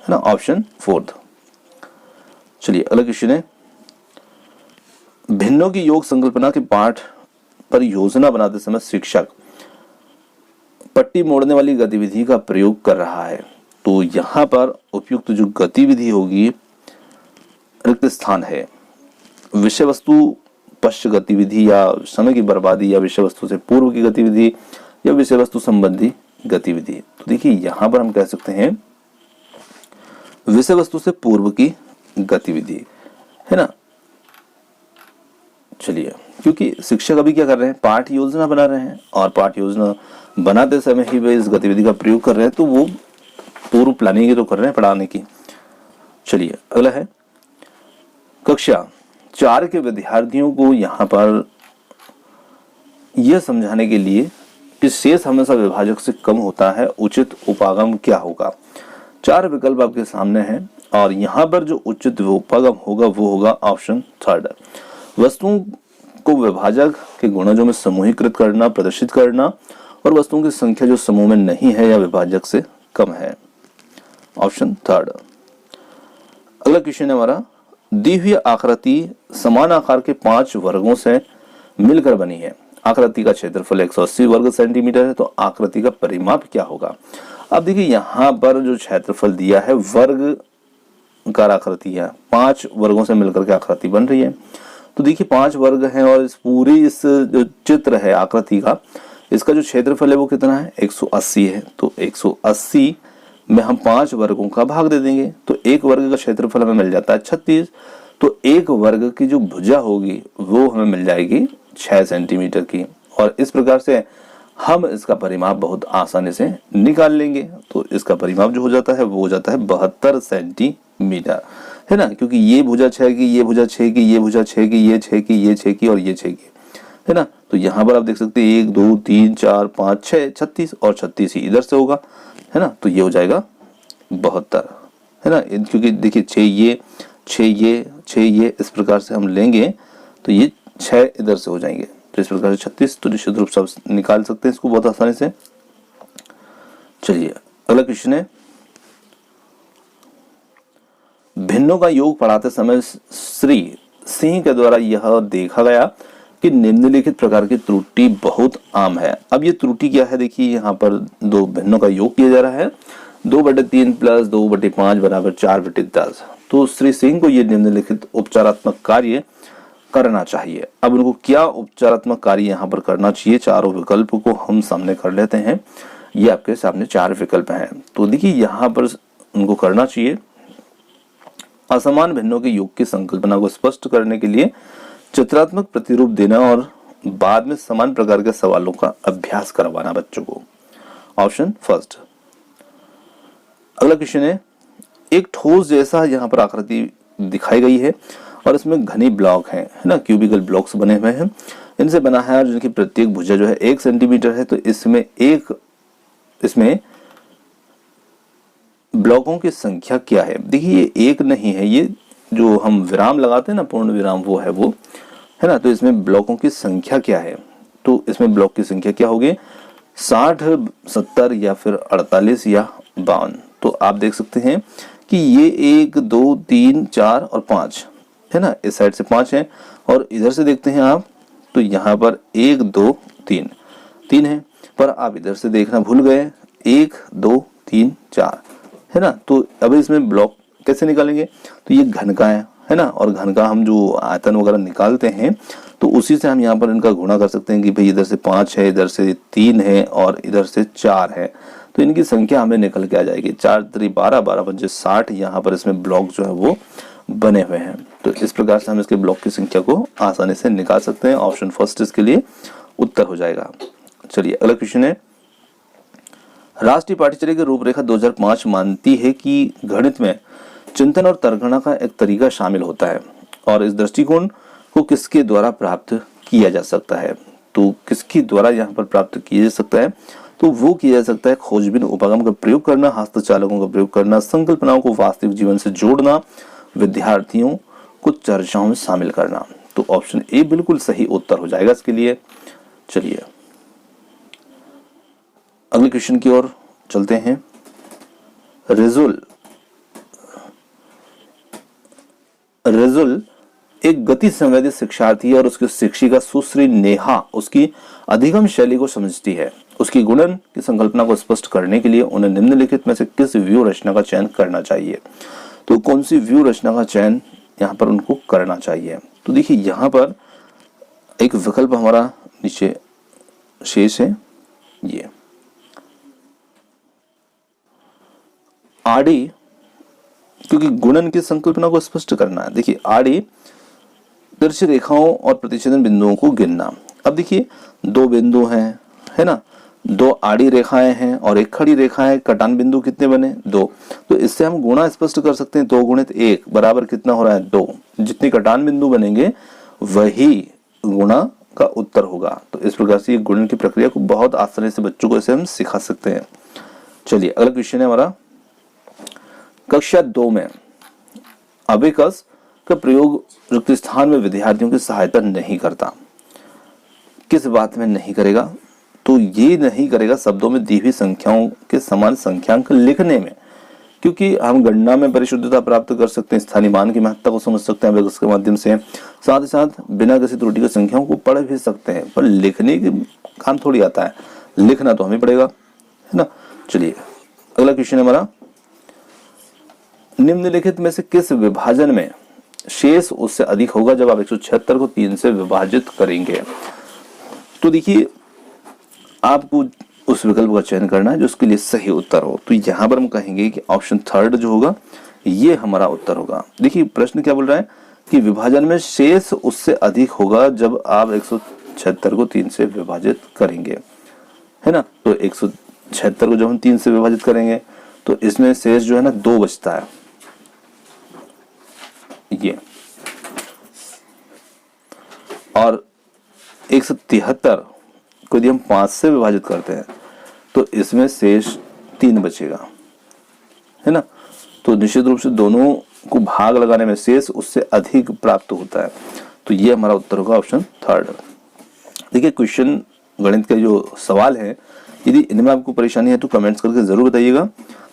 ना। Option fourth. चलिए अगला क्वेश्चन है, भिन्नों की योग संकल्पना के पाठ पर योजना बनाते समय शिक्षक पट्टी मोड़ने वाली गतिविधि का प्रयोग कर रहा है। तो यहाँ पर उपयुक्त जो गतिविधि होगी रिक्त स्थान है, विषय वस्तु पश्च गतिविधि या समय की बर्बादी या विषय वस्तु से पूर्व की गतिविधि या विषय वस्तु संबंधी गतिविधि। तो देखिए यहाँ पर हम कह सकते हैं विषय वस्तु से पूर्व की गतिविधि, है ना। चलिए क्योंकि शिक्षक अभी क्या कर रहे हैं, पाठ योजना बना रहे हैं और पाठ योजना बनाते समय ही वे इस गतिविधि का प्रयोग कर रहे हैं, तो वो पूर्व प्लानिंग ही तो कर रहे हैं पढ़ाने की। चलिए अगला है, कक्षा 4 के विद्यार्थियों को यहाँ पर यह समझाने के लिए कि शेष हमेशा विभाजक से कम होता है, उचित उपागम क्या होगा। 4 विकल्प आपके सामने हैं और यहाँ पर जो उचित उपागम होगा वो होगा ऑप्शन थर्ड, वस्तुओं को विभाजक के गुणजों में समूहीकृत करना, प्रदर्शित करना और वस्तुओं की संख्या जो समूह में नहीं है या विभाजक से कम है। Option third. अगला क्वेश्चन है हमारा, दी हुई आकृति समान आकार के 5 वर्गों से मिलकर बनी है। आकृति का क्षेत्रफल 180 वर्ग सेंटीमीटर है, तो आकृति का परिमाप क्या होगा। अब देखिए यहाँ पर जो क्षेत्रफल दिया है वर्ग कार आकृति है, 5 वर्गों से मिलकर के आकृति बन रही है। तो देखिए 5 वर्ग हैं और इस पूरी इस जो चित्र है आकृति का, इसका जो क्षेत्रफल है वो कितना है 180 है। तो 180 में हम 5 वर्गों का भाग दे देंगे तो एक वर्ग का क्षेत्रफल हमें मिल जाता है 36। तो एक वर्ग की जो भुजा होगी वो हमें मिल जाएगी 6 सेंटीमीटर की और इस प्रकार से हम इसका परिमाप बहुत आसानी से निकाल लेंगे। तो इसका परिमाप जो हो जाता है वो हो जाता है 72 सेंटीमीटर, है ना, क्योंकि ये भुजा 6 की, ये भुजा 6 की, ये भुजा 6 की, ये 6 की, ये 6 की और ये 6 की, है ना। तो यहाँ पर आप देख सकते हैं 1 2 3 4 5 6 36 और 36 ही इधर से होगा, है ना। तो ये हो जाएगा 72, है ना, क्योंकि देखिए 6 ये 6 ये 6 ये इस प्रकार से हम लेंगे तो ये 6 इधर से हो जाएंगे, तो इस प्रकार से 36। तो निश्चित रूप से निकाल सकते हैं इसको बहुत आसानी से। चलिए अगला क्वेश्चन है, भिन्नों का योग पढ़ाते समय श्री सिंह के द्वारा यह देखा गया कि निम्नलिखित प्रकार की त्रुटि बहुत आम है। अब ये त्रुटि क्या है, देखिए यहाँ पर 2 भिन्नों का योग किया जा रहा है, 2/3 + 2/5 = 4/10। तो श्री सिंह को ये निम्नलिखित उपचारात्मक कार्य करना चाहिए। अब उनको क्या उपचारात्मक कार्य यहाँ पर करना चाहिए, चारों विकल्प को हम सामने कर लेते हैं। ये आपके सामने 4 विकल्प हैं। तो देखिए यहाँ पर उनको करना चाहिए असमान भिन्नों के योग की संकल्पना को स्पष्ट करने के लिए चित्रात्मक प्रतिरूप देना और बाद में समान प्रकार के सवालों का अभ्यास करवाना बच्चों को। Option first. अगला क्वेश्चन है, एक ठोस जैसा यहाँ पर आकृति दिखाई गई है और इसमें घनी ब्लॉक है ना, क्यूबिकल ब्लॉक्स बने हुए हैं, इनसे बना है और जिनकी प्रत्येक भुजा जो है 1 सेंटीमीटर है। तो इसमें ब्लॉकों की संख्या क्या है? देखिए ये एक नहीं है, ये जो हम विराम लगाते हैं ना, पूर्ण विराम, वो है ना। तो इसमें ब्लॉकों की संख्या क्या है? तो इसमें ब्लॉक की संख्या क्या होगी? 60, 70 या फिर 48 या 52। तो आप देख सकते हैं कि ये 1 2 3 4 और 5 है ना, इस साइड से 5 है और इधर से देखते हैं आप तो यहाँ पर 1 2 3 है, पर आप इधर से देखना भूल गए, 1 2 3 4 है ना। तो अब इसमें ब्लॉक कैसे निकालेंगे? तो ये घन का है ना, और घन का हम जो आयतन वगैरह निकालते हैं तो उसी से हम यहाँ पर इनका गुणा कर सकते हैं कि भाई इधर से 5 है, इधर से 3 है और इधर से 4 है। तो इनकी संख्या हमें निकल के आ जाएगी 4 3 12 12 5 60। यहाँ पर इसमें ब्लॉक जो है वो बने हुए हैं। तो इस प्रकार से हम इसके ब्लॉक की संख्या को आसानी से निकाल सकते हैं। ऑप्शन फर्स्ट इसके लिए उत्तर हो जाएगा। चलिए अगला क्वेश्चन है, राष्ट्रीय पाठ्यचर्या की रूपरेखा 2005 मानती है कि गणित में चिंतन और तर्कना का एक तरीका शामिल होता है और इस दृष्टिकोण को किसके द्वारा प्राप्त किया जा सकता है? तो किसके द्वारा यहाँ पर प्राप्त किया जा सकता है? तो वो किया जा सकता है खोजबीन उपागम का प्रयोग करना, हस्तचालकों का प्रयोग करना, संकल्पनाओं को वास्तविक जीवन से जोड़ना, विद्यार्थियों को चर्चाओं में शामिल करना। तो ऑप्शन ए बिल्कुल सही उत्तर हो जाएगा इसके लिए। चलिए अगले क्वेश्चन की ओर चलते हैं। रेजुल एक गति संवेदी शिक्षार्थी है और उसकी शिक्षिका सुश्री नेहा उसकी अधिगम शैली को समझती है। उसकी गुणन की संकल्पना को स्पष्ट करने के लिए उन्हें निम्नलिखित में से किस व्यू रचना का चयन करना चाहिए? तो कौन सी व्यू रचना का चयन यहाँ पर उनको करना चाहिए? तो देखिए यहाँ पर एक विकल्प हमारा नीचे शेष है, ये आड़ी, क्योंकि गुणन की संकल्पना को स्पष्ट करना है। देखिए आड़ी तिरछी रेखाओं और प्रतिच्छेदन बिंदुओं को गिनना। अब देखिए 2 बिंदु हैं, है ना, 2 आड़ी रेखाएं हैं और 1 खड़ी रेखा है। कटान बिंदु कितने बने? 2। तो इससे हम गुणा स्पष्ट कर सकते हैं, 2 गुणित 1 बराबर कितना हो रहा है? 2। जितने कटान बिंदु बनेंगे वही गुणा का उत्तर होगा। तो इस प्रकार से ये गुणन की प्रक्रिया को बहुत आसानी से बच्चों को इसे हम सिखा सकते हैं। चलिए अगला क्वेश्चन है हमारा, कक्षा 2 में अबेकस का प्रयोग रिक्त स्थान में विद्यार्थियों की सहायता नहीं करता। किस बात में नहीं करेगा? तो ये नहीं करेगा शब्दों में दी हुई संख्याओं के समान संख्यांक लिखने में, क्योंकि हम गणना में परिशुद्धता प्राप्त कर सकते हैं, स्थानीय मान की महत्ता को समझ सकते हैं अबेकस के माध्यम से, साथ ही साथ बिना किसी त्रुटि के संख्याओं को पढ़ भी सकते हैं, पर लिखने के काम थोड़ी आता है, लिखना तो हमें पड़ेगा, है ना। चलिए अगला क्वेश्चन है हमारा, निम्नलिखित में से किस विभाजन में शेष उससे अधिक होगा जब आप 176 को 3 से विभाजित करेंगे? तो देखिए आपको उस विकल्प का चयन करना है जो उसके लिए सही उत्तर हो। तो यहां पर हम कहेंगे कि ऑप्शन थर्ड जो होगा ये हमारा उत्तर होगा। देखिए प्रश्न क्या बोल रहा है कि विभाजन में शेष उससे अधिक होगा जब आप 176 को 3 से विभाजित करेंगे, है ना। तो 176 को जब हम 3 से विभाजित करेंगे तो इसमें शेष जो है ना 2 बचता है, ये, और 173 को यदि हम 5 से विभाजित करते हैं तो इसमें शेष 3 बचेगा, है ना। तो निश्चित रूप से दोनों को भाग लगाने में शेष उससे अधिक प्राप्त होता है। तो ये हमारा उत्तर होगा ऑप्शन थर्ड। देखिए क्वेश्चन गणित के जो सवाल है, यदि इनमें आपको परेशानी है तो कमेंट्स करके जरूर बताइएगा।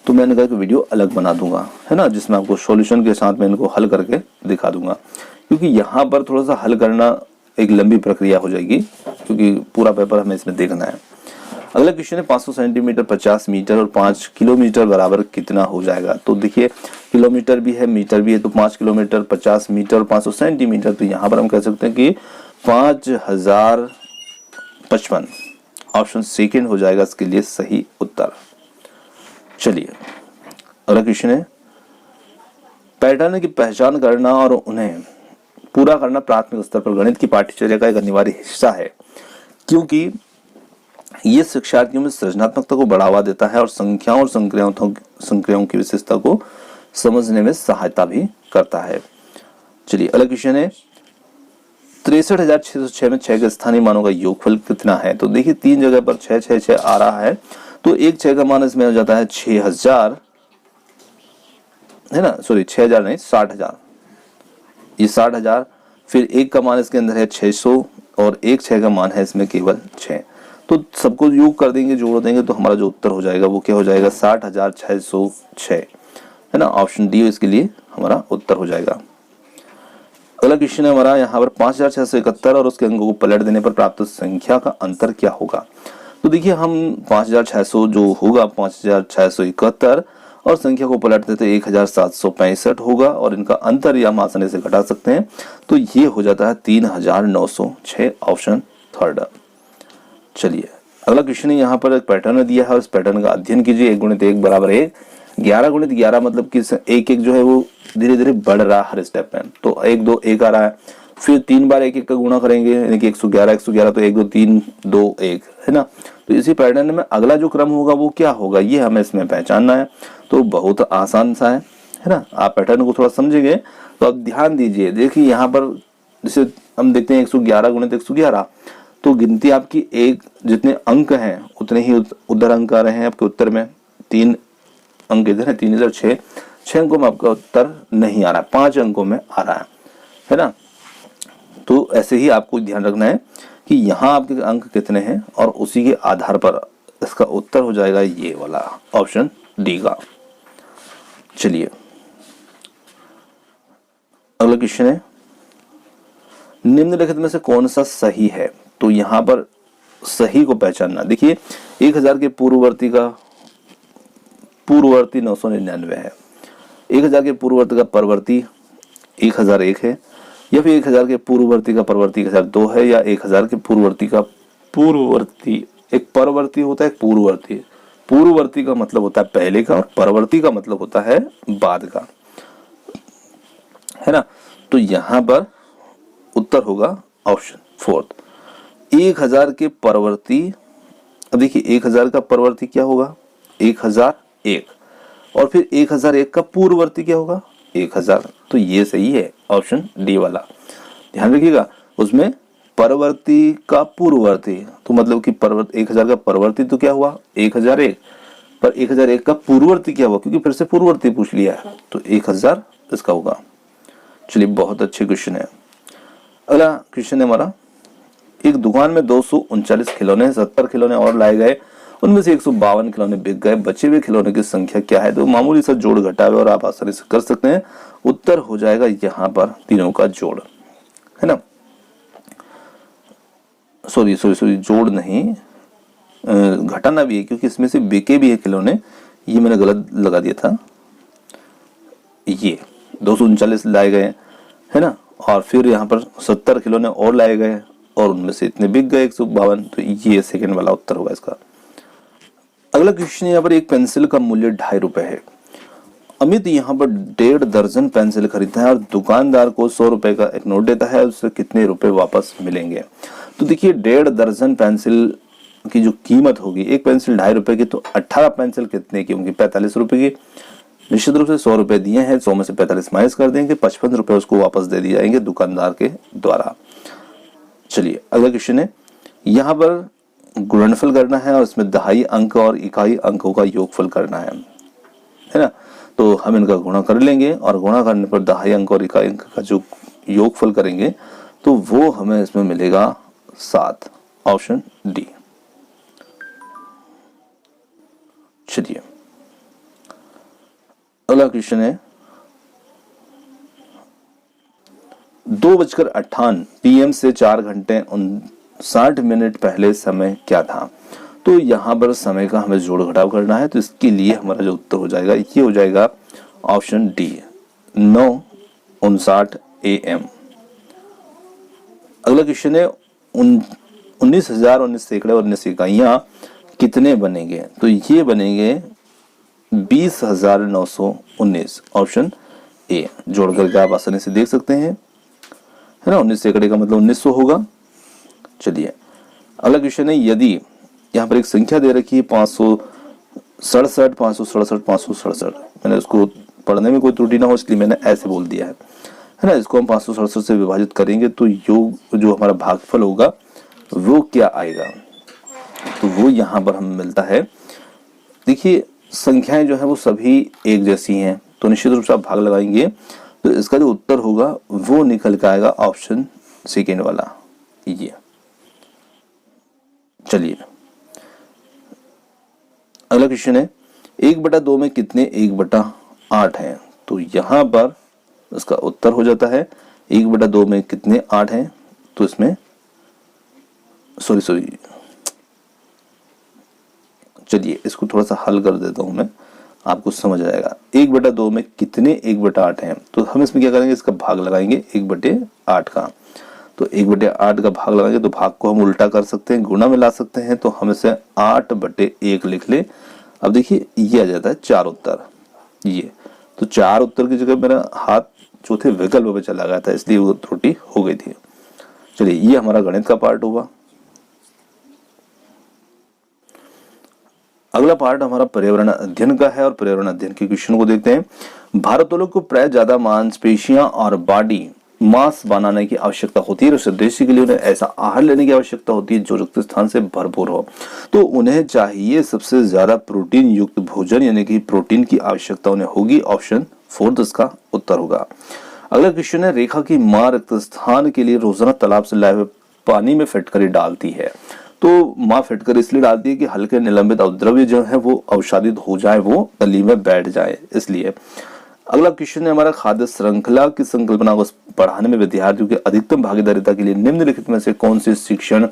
तो मैंने कहा कि वीडियो अलग बना दूंगा, है ना, जिसमें आपको सॉल्यूशन के साथ में इनको हल करके दिखा दूंगा, क्योंकि यहाँ पर थोड़ा सा हल करना एक लंबी प्रक्रिया हो जाएगी, क्योंकि पूरा पेपर हमें इसमें देखना है। अगला क्वेश्चन है 500 सेंटीमीटर 50 मीटर और 5 किलोमीटर बराबर कितना हो जाएगा? तो देखिए किलोमीटर भी है मीटर भी है, तो 5 किलोमीटर 50 मीटर 500 सेंटीमीटर, तो यहाँ पर हम कह सकते हैं कि 5055। ऑप्शन सेकंड हो जाएगा इसके लिए सही उत्तर। चलिए अगला क्वेश्चन है, पैटर्न की पहचान करना और उन्हें पूरा करना प्राथमिक स्तर पर गणित की पाठ्यचर्या का एक अनिवार्य हिस्सा है, क्योंकि ये शिक्षार्थियों में सृजनात्मकता को बढ़ावा देता है और संख्याओं और संक्रियाओं की विशेषता को समझने में सहायता भी करता है। चलिए अगला क्वेश्चन है 63,606 में 6 के स्थानीय मानों का योगफल कितना है। तो देखिए 3 जगह पर 6 6 6 आ रहा है, तो एक 6 का मान इसमें हो जाता है 6,000, है ना, सॉरी 6,000 नहीं 60,000, ये 60,000। फिर एक का मान इसके अंदर है 600 और एक 6 का मान है इसमें केवल 6। तो सबको योग कर देंगे, जोड़ देंगे, तो हमारा जो उत्तर हो जाएगा वो क्या हो जाएगा 60,606, है ना। ऑप्शन डी इसके लिए हमारा उत्तर हो जाएगा। अगला क्वेश्चन है हमारा यहाँ पर 5,671 और उसके अंकों को पलट देने पर प्राप्त संख्या का अंतर क्या होगा। तो देखिए हम 5,600 जो होगा 5,671 और संख्या को पलटते तो 1,765 होगा और इनका अंतर या हम आसानी से घटा सकते हैं, तो ये हो जाता है 3,906, ऑप्शन थर्ड। चलिए अगला क्वेश्चन है यहाँ पर एक पैटर्न दिया है और इस पैटर्न का अध्ययन कीजिए। 1 × 1 = 1, 11 × 11 मतलब कि एक एक जो है वो धीरे धीरे बढ़ रहा है हर स्टेप में। तो 1 2 1 आ रहा है, फिर 3 बार 1 1 का गुणा करेंगे, यानी कि 111 111, तो 1 2 3 2 1, है ना। तो इसी पैटर्न में अगला जो क्रम होगा वो क्या होगा, ये हमें इसमें पहचानना है। तो बहुत आसान सा है ना। आप पैटर्न को थोड़ा समझेंगे तो आप ध्यान दीजिए। देखिए यहाँ पर जैसे हम देखते हैं 111 × 111, तो गिनती आपकी एक जितने अंक हैं उतने ही उधर अंक आ रहे हैं आपके उत्तर में। 3 अंक इधर है, 3 इधर, 6 अंकों में आपका उत्तर नहीं आ रहा है, 5 अंकों में आ रहा है ना। तो ऐसे ही आपको ध्यान रखना है कि यहाँ आपके अंक कितने हैं और उसी के आधार पर इसका उत्तर हो जाएगा ये वाला ऑप्शन डी का। चलिए अगला क्वेश्चन है निम्नलिखित में से कौन सा सही है। तो यहाँ पर सही को पहचानना। देखिए 1000 के पूर्ववर्ती 999 है, 1000 के पूर्ववर्ती का परवर्ती 1001 है, या फिर 1000 के पूर्ववर्ती का परवर्ती 1002 है, या 1000 के पूर्ववर्ती का पूर्ववर्ती, एक परवर्ती होता है एक पूर्ववर्ती। पूर्ववर्ती का मतलब होता है पहले का और परवर्ती का मतलब होता है बाद का, है ना। तो यहां पर उत्तर होगा ऑप्शन फोर्थ। 1000 के परवर्ती, अब देखिए 1000 का परवर्ती क्या होगा 1001, और फिर 1001 का पूर्ववर्ती क्या होगा 1000। तो ये सही है ऑप्शन डी वाला। ध्यान रखिएगा उसमें परवर्ती का पूर्ववर्ती, तो मतलब कि 1000 का परवर्ती तो क्या हुआ 1001, पर 1001 का पूर्ववर्ती क्या हुआ, क्योंकि फिर से पूर्ववर्ती पूछ लिया है, तो 1000 इसका होगा। चलिए बहुत अच्छे क्वेश्चन है। अगला क्वेश्चन है हमारा, एक दुकान में 239 खिलौने, 70 खिलौने और लाए गए, उनमें से 152 खिलौने बिक गए, बचे हुए खिलौने की संख्या क्या है। तो मामूली सा जोड़ घटाव और आप आसानी से कर सकते हैं। उत्तर हो जाएगा यहाँ पर तीनों का जोड़, है ना। सॉरी जोड़ नहीं, घटाना भी है, क्योंकि इसमें से बिके भी है खिलौने, ये मैंने गलत लगा दिया था। ये 239 लाए गए, है ना, और फिर यहाँ पर 70 खिलौने और लाए गए और उनमें से इतने बिक गए 152, तो ये सेकंड वाला उत्तर होगा इसका। अगला क्वेश्चन यहाँ पर, एक पेंसिल का मूल्य 2.5 रुपए है। अमित यहाँ पर 1.5 दर्जन पेंसिल खरीदता है और दुकानदार को 100 रुपए का एक नोट देता है, उससे कितने रुपए वापस मिलेंगे। तो देखिए 1.5 दर्जन पेंसिल की जो कीमत होगी, एक पेंसिल 2.5 रुपए की, तो 18 पेंसिल कितने की होंगी 45 रुपए की। निश्चित रूप से 100 रुपए दिए हैं, 100 में से 45 माइनस कर देंगे, 55 रुपए उसको वापस दे दिए जाएंगे दुकानदार के द्वारा। चलिए अगला क्वेश्चन है, यहाँ पर गुणनफल करना है और इसमें दहाई अंक और इकाई अंकों का योगफल करना है ना। तो हम इनका गुणा कर लेंगे और गुणा करने पर दहाई अंक और इकाई अंक का जो योगफल करेंगे तो वो हमें इसमें मिलेगा 7, ऑप्शन डी। चलिए अगला क्वेश्चन है, 2:58 PM से 4 घंटे 59 मिनट पहले समय क्या था। तो यहाँ पर समय का हमें जोड़ घटाव करना है, तो इसके लिए हमारा जो उत्तर हो जाएगा ये हो जाएगा ऑप्शन डी 9:59 AM। अगला क्वेश्चन है, 19,000 19 सैकड़े और 19 इकाइयां कितने बनेंगे। तो ये बनेंगे 20,919, ऑप्शन ए। जोड़ करके आप आसानी से देख सकते हैं, है ना। 19 सैकड़े का मतलब 1900 होगा। चलिए अगला क्वेश्चन है, यदि यहाँ पर एक संख्या दे रखी है 567, 567, 567। मैंने उसको पढ़ने में कोई त्रुटि ना हो इसलिए मैंने ऐसे बोल दिया है ना। इसको हम 567 से विभाजित करेंगे तो योग जो हमारा भागफल होगा वो क्या आएगा, तो वो यहाँ पर हमें मिलता है। देखिए संख्याएं जो है वो सभी एक जैसी हैं, तो निश्चित रूप से आप भाग लगाएंगे तो इसका जो उत्तर होगा वो निकल के आएगा ऑप्शन सेकेंड वाला ये। चलिए अगला क्वेश्चन है 1/2 में कितने 1/8 हैं, तो यहां पर इसका उत्तर हो जाता है 1/2 में कितने 8 हैं, तो इसमें सॉरी चलिए इसको थोड़ा सा हल कर देता हूं मैं, आपको समझ आएगा। 1/2 में कितने 1/8 हैं, तो हम इसमें क्या करेंगे, इसका भाग लगाएंगे 1/8 का। तो 1/8 का भाग लगाएंगे तो भाग को हम उल्टा कर सकते हैं, गुणा में ला सकते हैं, तो हम इसे 8/1 लिख ले। अब देखिए ये आ जाता है 4 उत्तर ये, तो 4 उत्तर की जगह मेरा हाथ चौथे विकल्प पे चला गया था इसलिए वो त्रुटि हो गई थी। चलिए ये हमारा गणित का पार्ट हुआ। अगला पार्ट हमारा पर्यावरण अध्ययन का है और पर्यावरण अध्ययन के क्वेश्चन को देखते हैं। भारतोलोक को प्राय ज्यादा मांसपेशियां और बॉडी मांस बनाने की आवश्यकता होती है, उस उद्देश्य के लिए उन्हें ऐसा आहार लेने की आवश्यकता होती है जो रक्त स्थान से भरपूर हो, तो उन्हें चाहिए सबसे ज्यादा प्रोटीन युक्त भोजन यानी कि प्रोटीन की आवश्यकता उन्हें होगी। ऑप्शन 4 इसका उत्तर होगा। अगला क्वेश्चन है रेखा की मां रक्त स्थान के लिए रोजाना तालाब से लाए हुए पानी में फिटकरी डालती है, तो माँ फिटकर इसलिए डालती है कि हल्के निलंबित अवद्रव्य जो है वो अवसादित हो जाए, वो नली में बैठ जाए इसलिए। अगला क्वेश्चन है हमारा खाद्य श्रृंखला की संकल्पना को पढ़ाने में विद्यार्थियों की अधिकतम भागीदारिता के लिए निम्नलिखित में से कौन सी शिक्षण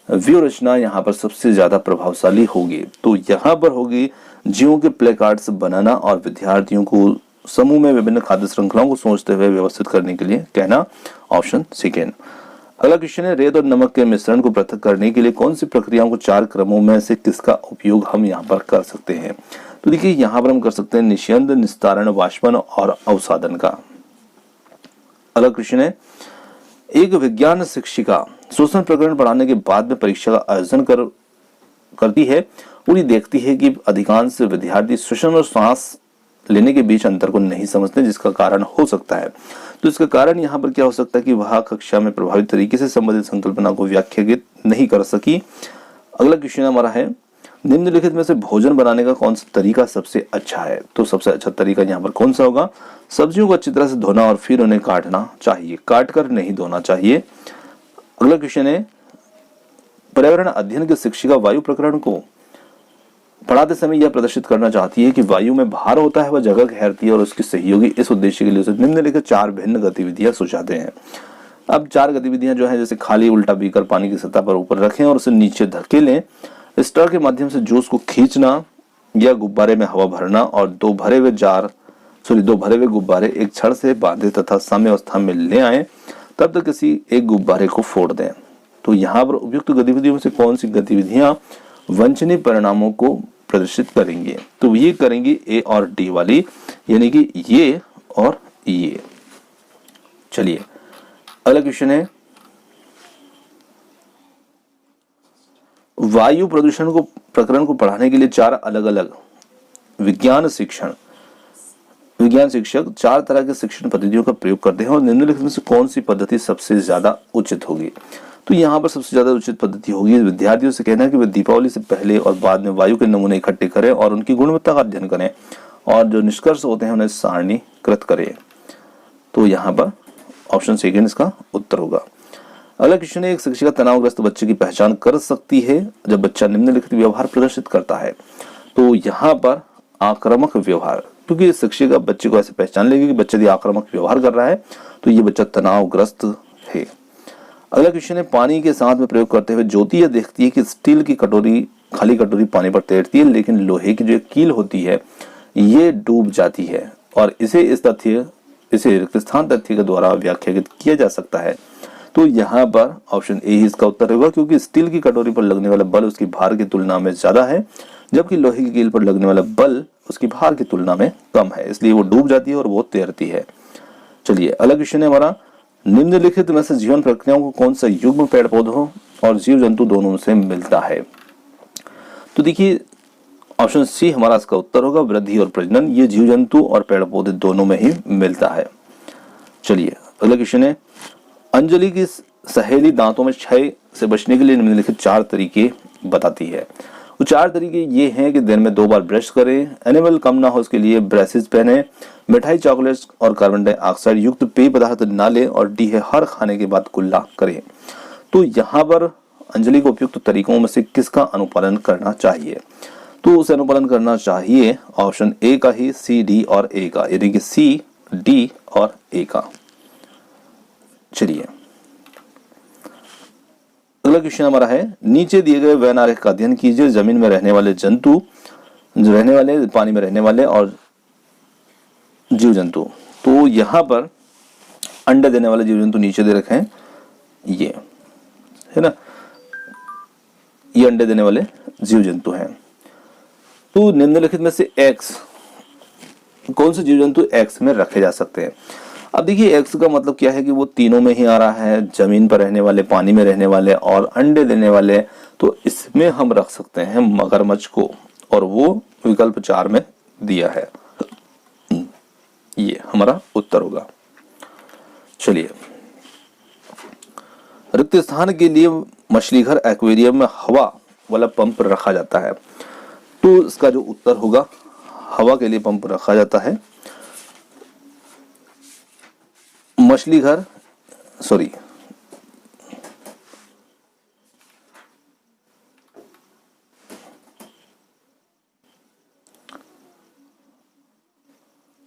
व्यूह रचना यहाँ पर सबसे ज्यादा प्रभावशाली होगी, तो यहाँ पर होगी जीवों के प्ले कार्ड्स बनाना और विद्यार्थियों को समूह में विभिन्न खाद्य श्रृंखलाओं को सोचते हुए व्यवस्थित करने के लिए कहना। Option second. अगला क्वेश्चन है रेत और नमक के मिश्रण को पृथक करने के लिए कौन सी प्रक्रियाओं को 4 क्रमों में से किसका उपयोग हम यहाँ पर कर सकते हैं, तो देखिए यहाँ पर हम कर सकते हैं निस्यंद, निस्तारण, वाष्पन और अवसादन का। अगला क्वेश्चन है एक विज्ञान शिक्षिका शोषण प्रकरण पढ़ाने के बाद में परीक्षा का आयोजन करती है और ये देखती है कि अधिकांश विद्यार्थी श्वसन और सांस लेने के बीच अंतर को नहीं समझते, जिसका कारण हो सकता है, तो इसका कारण यहाँ पर क्या हो सकता है कि वह कक्षा में प्रभावी तरीके से संबंधित संकल्पना को व्याख्यायित नहीं कर सकी। अगला क्वेश्चन हमारा है निम्नलिखित में से भोजन बनाने का कौन सा तरीका सबसे अच्छा है, तो सबसे अच्छा तरीका यहाँ पर कौन सा होगा, सब्जियों को अच्छी तरह से धोना और फिर उन्हें काटना चाहिए, काट कर नहीं धोना चाहिए। अगला क्वेश्चन है पर्यावरण अध्ययन की शिक्षिका वायु प्रकरण को पढ़ाते समय यह प्रदर्शित करना चाहती है कि वायु में भार होता है वह जगह घेरती है और उसके सहयोगी इस उद्देश्य के लिए उसे निम्नलिखित 4 भिन्न गतिविधियां सुझाते हैं। अब 4 गतिविधियां जो है जैसे खाली उल्टा बीकर पानी की सतह पर ऊपर रखें और उसे नीचे धकेलें, स्टर के माध्यम से जूस को खींचना या गुब्बारे में हवा भरना और 2 भरे हुए गुब्बारे एक छड़ से बांधे तथा साम्य अवस्था में ले आए, तब तक किसी एक गुब्बारे को फोड़ दें। तो यहाँ पर उपयुक्त गतिविधियों में से कौन सी गतिविधियां वांछनीय परिणामों को प्रदर्शित करेंगे, तो ये करेंगे ए और डी वाली, यानी कि ये और ये। चलिए अगला क्वेश्चन है वायु प्रदूषण को प्रकरण को पढ़ाने के लिए 4 अलग अलग विज्ञान शिक्षक 4 तरह के शिक्षण पद्धतियों का प्रयोग करते हैं और निम्नलिखित में से कौन सी पद्धति सबसे ज्यादा उचित होगी, तो यहाँ पर सबसे ज्यादा उचित पद्धति होगी विद्यार्थियों से कहना है कि वे दीपावली से पहले और बाद में वायु के नमूने इकट्ठे करें और उनकी गुणवत्ता का अध्ययन करें और जो निष्कर्ष होते हैं उन्हें सारणीकृत करें, तो यहाँ पर ऑप्शन सेकेंड इसका उत्तर होगा। अगला क्वेश्चन है एक शिक्षिका तनावग्रस्त बच्चे की पहचान कर सकती है जब बच्चा निम्नलिखित व्यवहार प्रदर्शित करता है, तो यहाँ पर आक्रामक व्यवहार, क्योंकि शिक्षिका बच्चे को ऐसे पहचान लेगी कि बच्चा यदि आक्रामक व्यवहार कर रहा है तो ये बच्चा तनावग्रस्त है। अगला क्वेश्चन है पानी के साथ में प्रयोग करते हुए ज्योति यह देखती है कि स्टील की खाली कटोरी पानी पर तैरती है, लेकिन लोहे की जो कील होती है ये डूब जाती है और इसे रिक्त स्थान तथ्य के द्वारा व्याख्यायित किया जा सकता है, तो यहाँ पर ऑप्शन ए ही इसका उत्तर होगा, क्योंकि स्टील की कटोरी पर लगने वाला बल उसकी भार की तुलना में ज्यादा है, जबकि लोहे की कील पर लगने वाला बल उसकी भार की तुलना में कम है, इसलिए वो डूब जाती है और वो तैरती है। चलिए अगला क्वेश्चन है हमारा निम्नलिखित में से जीवन प्रक्रियाओं को कौन सा युग्म पेड़ पौधों और जीव जंतु दोनों से मिलता है, तो देखिए ऑप्शन सी हमारा इसका उत्तर होगा, वृद्धि और प्रजनन। ये जीव जंतु और पेड़ पौधे दोनों में ही मिलता है। चलिए अगला क्वेश्चन है, अंजलि की सहेली दांतों में क्षय से बचने के लिए निम्नलिखित 4 तरीके बताती है। वो 4 तरीके ये हैं कि दिन में 2 बार ब्रश करें, एनिमल कम ना हो उसके लिए ब्रेसेस पहने, मिठाई चॉकलेट्स और कार्बन डाइऑक्साइड युक्त पेय पदार्थ ना लें, और डी है हर खाने के बाद कुल्ला करें। तो यहाँ पर अंजलि को उपयुक्त तरीकों में से किसका अनुपालन करना चाहिए? तो उसे अनुपालन करना चाहिए ऑप्शन ए का ही, सी डी और ए का, यानी कि सी डी और ए का। चलिए अगला क्वेश्चन हमारा है, नीचे दिए गए वेन आरेख का अध्ययन कीजिए। जमीन में रहने वाले जंतु, जो रहने वाले, पानी में रहने वाले और जीव जंतु। तो यहाँ पर अंडे देने वाले जीव जंतु नीचे दे रखे हैं, ये है ना, ये अंडे देने वाले जीव जंतु हैं। तो निम्नलिखित में से एक्स, कौन से जीव जंतु एक्स में रखे जा सकते हैं? अब देखिए एक्स का मतलब क्या है कि वो तीनों में ही आ रहा है, जमीन पर रहने वाले, पानी में रहने वाले और अंडे देने वाले। तो इसमें हम रख सकते हैं मगरमच्छ को, और वो विकल्प 4 में दिया है, ये हमारा उत्तर होगा। चलिए रिक्त स्थान के लिए मछली घर एक्वेरियम में हवा वाला पंप रखा जाता है। तो इसका जो उत्तर होगा, हवा के लिए पंप रखा जाता है। मछली घर, सॉरी,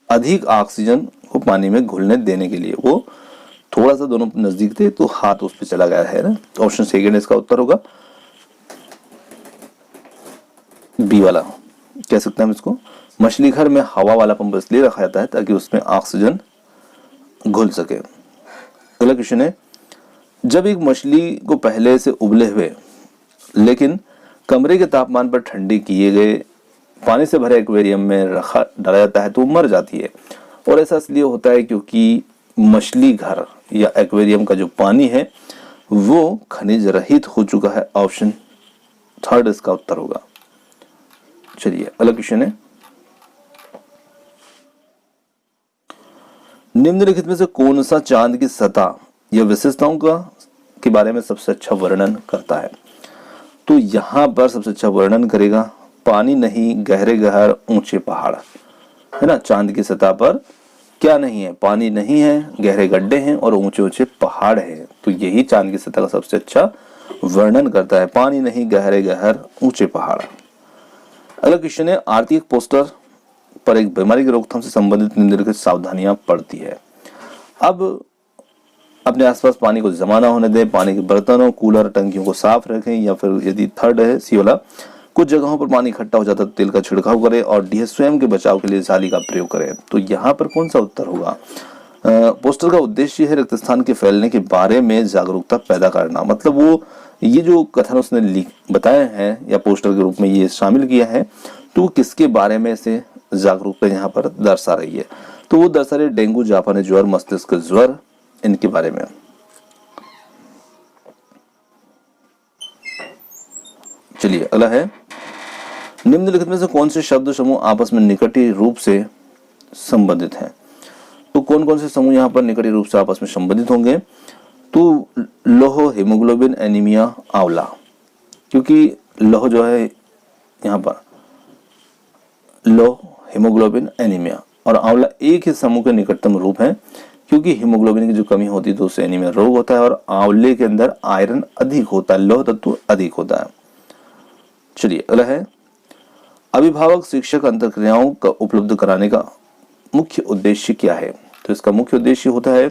अधिक ऑक्सीजन को पानी में घुलने देने के लिए। वो थोड़ा सा दोनों नजदीक थे तो हाथ उस पर चला गया है ना। ऑप्शन सेकंड इसका उत्तर होगा, बी वाला कह सकते हैं हम इसको। मछली घर में हवा वाला पंप इसलिए रखा जाता है ताकि उसमें ऑक्सीजन घुल सके। अगला क्वेश्चन है, जब एक मछली को पहले से उबले हुए लेकिन कमरे के तापमान पर ठंडे किए गए पानी से भरे एक्वेरियम में रखा डाला जाता है तो वो मर जाती है। और ऐसा इसलिए होता है क्योंकि मछली घर या एक्वेरियम का जो पानी है वो खनिज रहित हो चुका है। ऑप्शन थर्ड इसका उत्तर होगा। चलिए अगला क्वेश्चन है, निम्नलिखित में से कौन सा चांद की सतह या विशेषताओं का के बारे में सबसे अच्छा वर्णन करता है? तो यहां पर सबसे अच्छा वर्णन करेगा पानी नहीं, गहरे गहर ऊंचे पहाड़, है ना। चांद की सतह पर क्या नहीं है? पानी नहीं है, गहरे गड्ढे हैं और ऊंचे ऊंचे पहाड़ हैं। तो यही चांद की सतह का सबसे अच्छा वर्णन करता है, पानी नहीं, गहरे गहर ऊंचे पहाड़। अगला क्वेश्चन है, आरती एक पोस्टर पर एक बीमारी की रोकथाम से संबंधित निम्नलिखित सावधानियां पड़ती है। अब अपने आसपास पानी को जमा ना होने दें, पानी के बर्तनों, कूलर, टंकियों को साफ रखें, या फिर यदि थर्ड है सी वाला, कुछ जगहों पर पानी इकट्ठा हो जाता है तो तेल का छिड़काव करें, और डी है स्वयं के बचाव के लिए जाली का प्रयोग करें। तो यहाँ पर कौन सा उत्तर होगा? पोस्टर का उद्देश्य है रक्त स्थान के फैलने के बारे में जागरूकता पैदा करना। मतलब वो ये जो कथन उसने बताए हैं या पोस्टर के रूप में ये शामिल किया है, तो किसके बारे में से जागरूकता यहाँ पर दर्शा रही है? तो वो दर्शा रही डेंगू, जापानी ज्वर, मस्तिष्क ज्वर, इनके बारे में। चलिए अगला है, निम्नलिखित में से कौन से शब्द समूह आपस में निकटी रूप से संबंधित हैं? तो कौन कौन से समूह यहाँ पर निकटी रूप से आपस में संबंधित होंगे? तो लोह, हीमोग्लोबिन, एनीमिया, आंवला, क्योंकि लोह जो है यहाँ पर लोह, हीमोग्लोबिन, एनीमिया और आंवला एक ही समूह के निकटतम रूप हैं, क्योंकि हीमोग्लोबिन की जो कमी होती है तो उससे एनीमिया रोग होता है, और आंवले के अंदर आयरन अधिक होता है, लोह तत्व अधिक होता है। चलिए अगला है, अभिभावक शिक्षक अंतःक्रियाओं का उपलब्ध कराने का मुख्य उद्देश्य क्या है? तो इसका मुख्य उद्देश्य होता है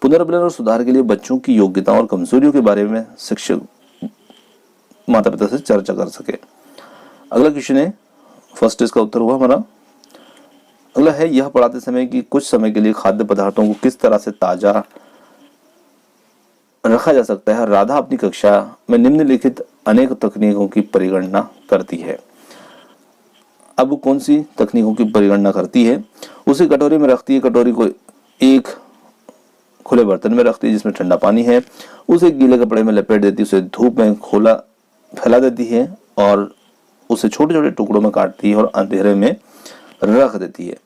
पुनर्बलन और सुधार के लिए बच्चों की योग्यताओं और कमजोरियों के बारे में शिक्षक माता पिता से चर्चा कर सके। अगला क्वेश्चन है, फर्स्ट इसका उत्तर हुआ हमारा। अगला है, यह पढ़ाते समय कि कुछ समय के लिए खाद्य पदार्थों को किस तरह से ताजा रखा जा सकता है? राधा अपनी कक्षा में निम्नलिखित अनेक तकनीकों की परिगणना करती है। अब कौन सी तकनीकों की परिगणना करती है? उसे कटोरी में रखती है, कटोरी को एक खुले बर्तन में रखती है जिसमें ठंडा पानी है, उसे गीले कपड़े में लपेट देती है, उसे धूप में खोला फैला देती है और उसे छोटे छोटे टुकड़ों में काटती है और अंधेरे में रख देती है।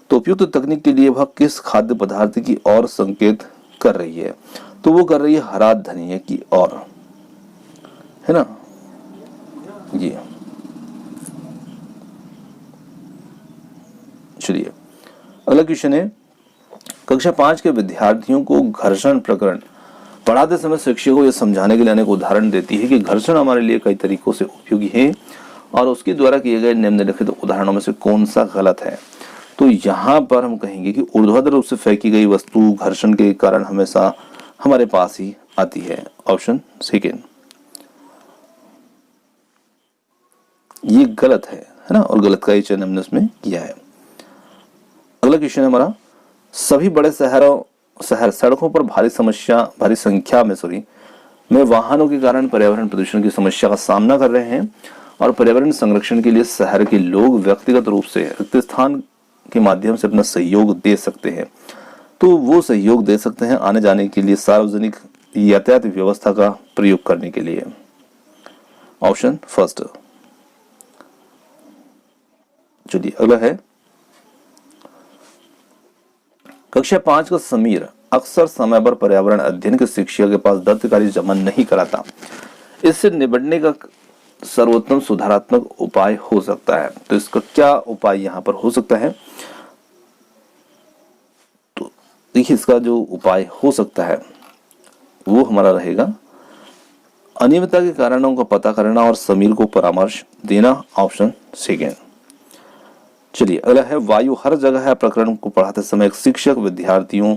तो उपयुक्त तकनीक के लिए वह किस खाद्य पदार्थ की ओर संकेत कर रही है? तो वो कर रही है हरा धनिया की ओर, है ना। ये चलिए अगला क्वेश्चन है, कक्षा 5 के विद्यार्थियों को घर्षण प्रकरण पढ़ाते समय शिक्षक को यह समझाने के लिए अनेक उदाहरण देती है कि घर्षण हमारे लिए कई तरीकों से उपयोगी है और उसके द्वारा किए गए निम्नलिखित उदाहरणों में से कौन सा गलत है? तो यहाँ पर हम कहेंगे कि ऊर्ध्वाधर रूप से फेंकी गई वस्तु घर्षण के कारण हमेशा हमारे पास ही आती है। ऑप्शन सेकेंड, ये गलत है ना, और गलत का ही चयन हमने उसमें किया है। अगला क्वेश्चन है हमारा, सभी बड़े शहर सड़कों पर भारी संख्या में वाहनों के कारण पर्यावरण प्रदूषण की समस्या का सामना कर रहे हैं और पर्यावरण संरक्षण के लिए शहर के लोग व्यक्तिगत रूप से रिक्त स्थान के माध्यम से अपना सहयोग दे सकते हैं। तो वो सहयोग दे सकते हैं आने जाने के लिए सार्वजनिक यातायात व्यवस्था का प्रयोग करने के लिए। Option first. चलिए अगला है, कक्षा 5 का समीर अक्सर समय पर पर्यावरण अध्ययन के शिक्षक के पास दत्तकारी जमा नहीं कराता। इससे निपटने का सर्वोत्तम सुधारात्मक उपाय हो सकता है। तो इसका क्या उपाय यहां पर हो सकता है? तो देखिए, इसका जो उपाय हो सकता है वो हमारा रहेगा अनियमितता के कारणों का पता करना और समीर को परामर्श देना। Option second. चलिए अगला है, वायु हर जगह है प्रकरण को पढ़ाते समय एक शिक्षक विद्यार्थियों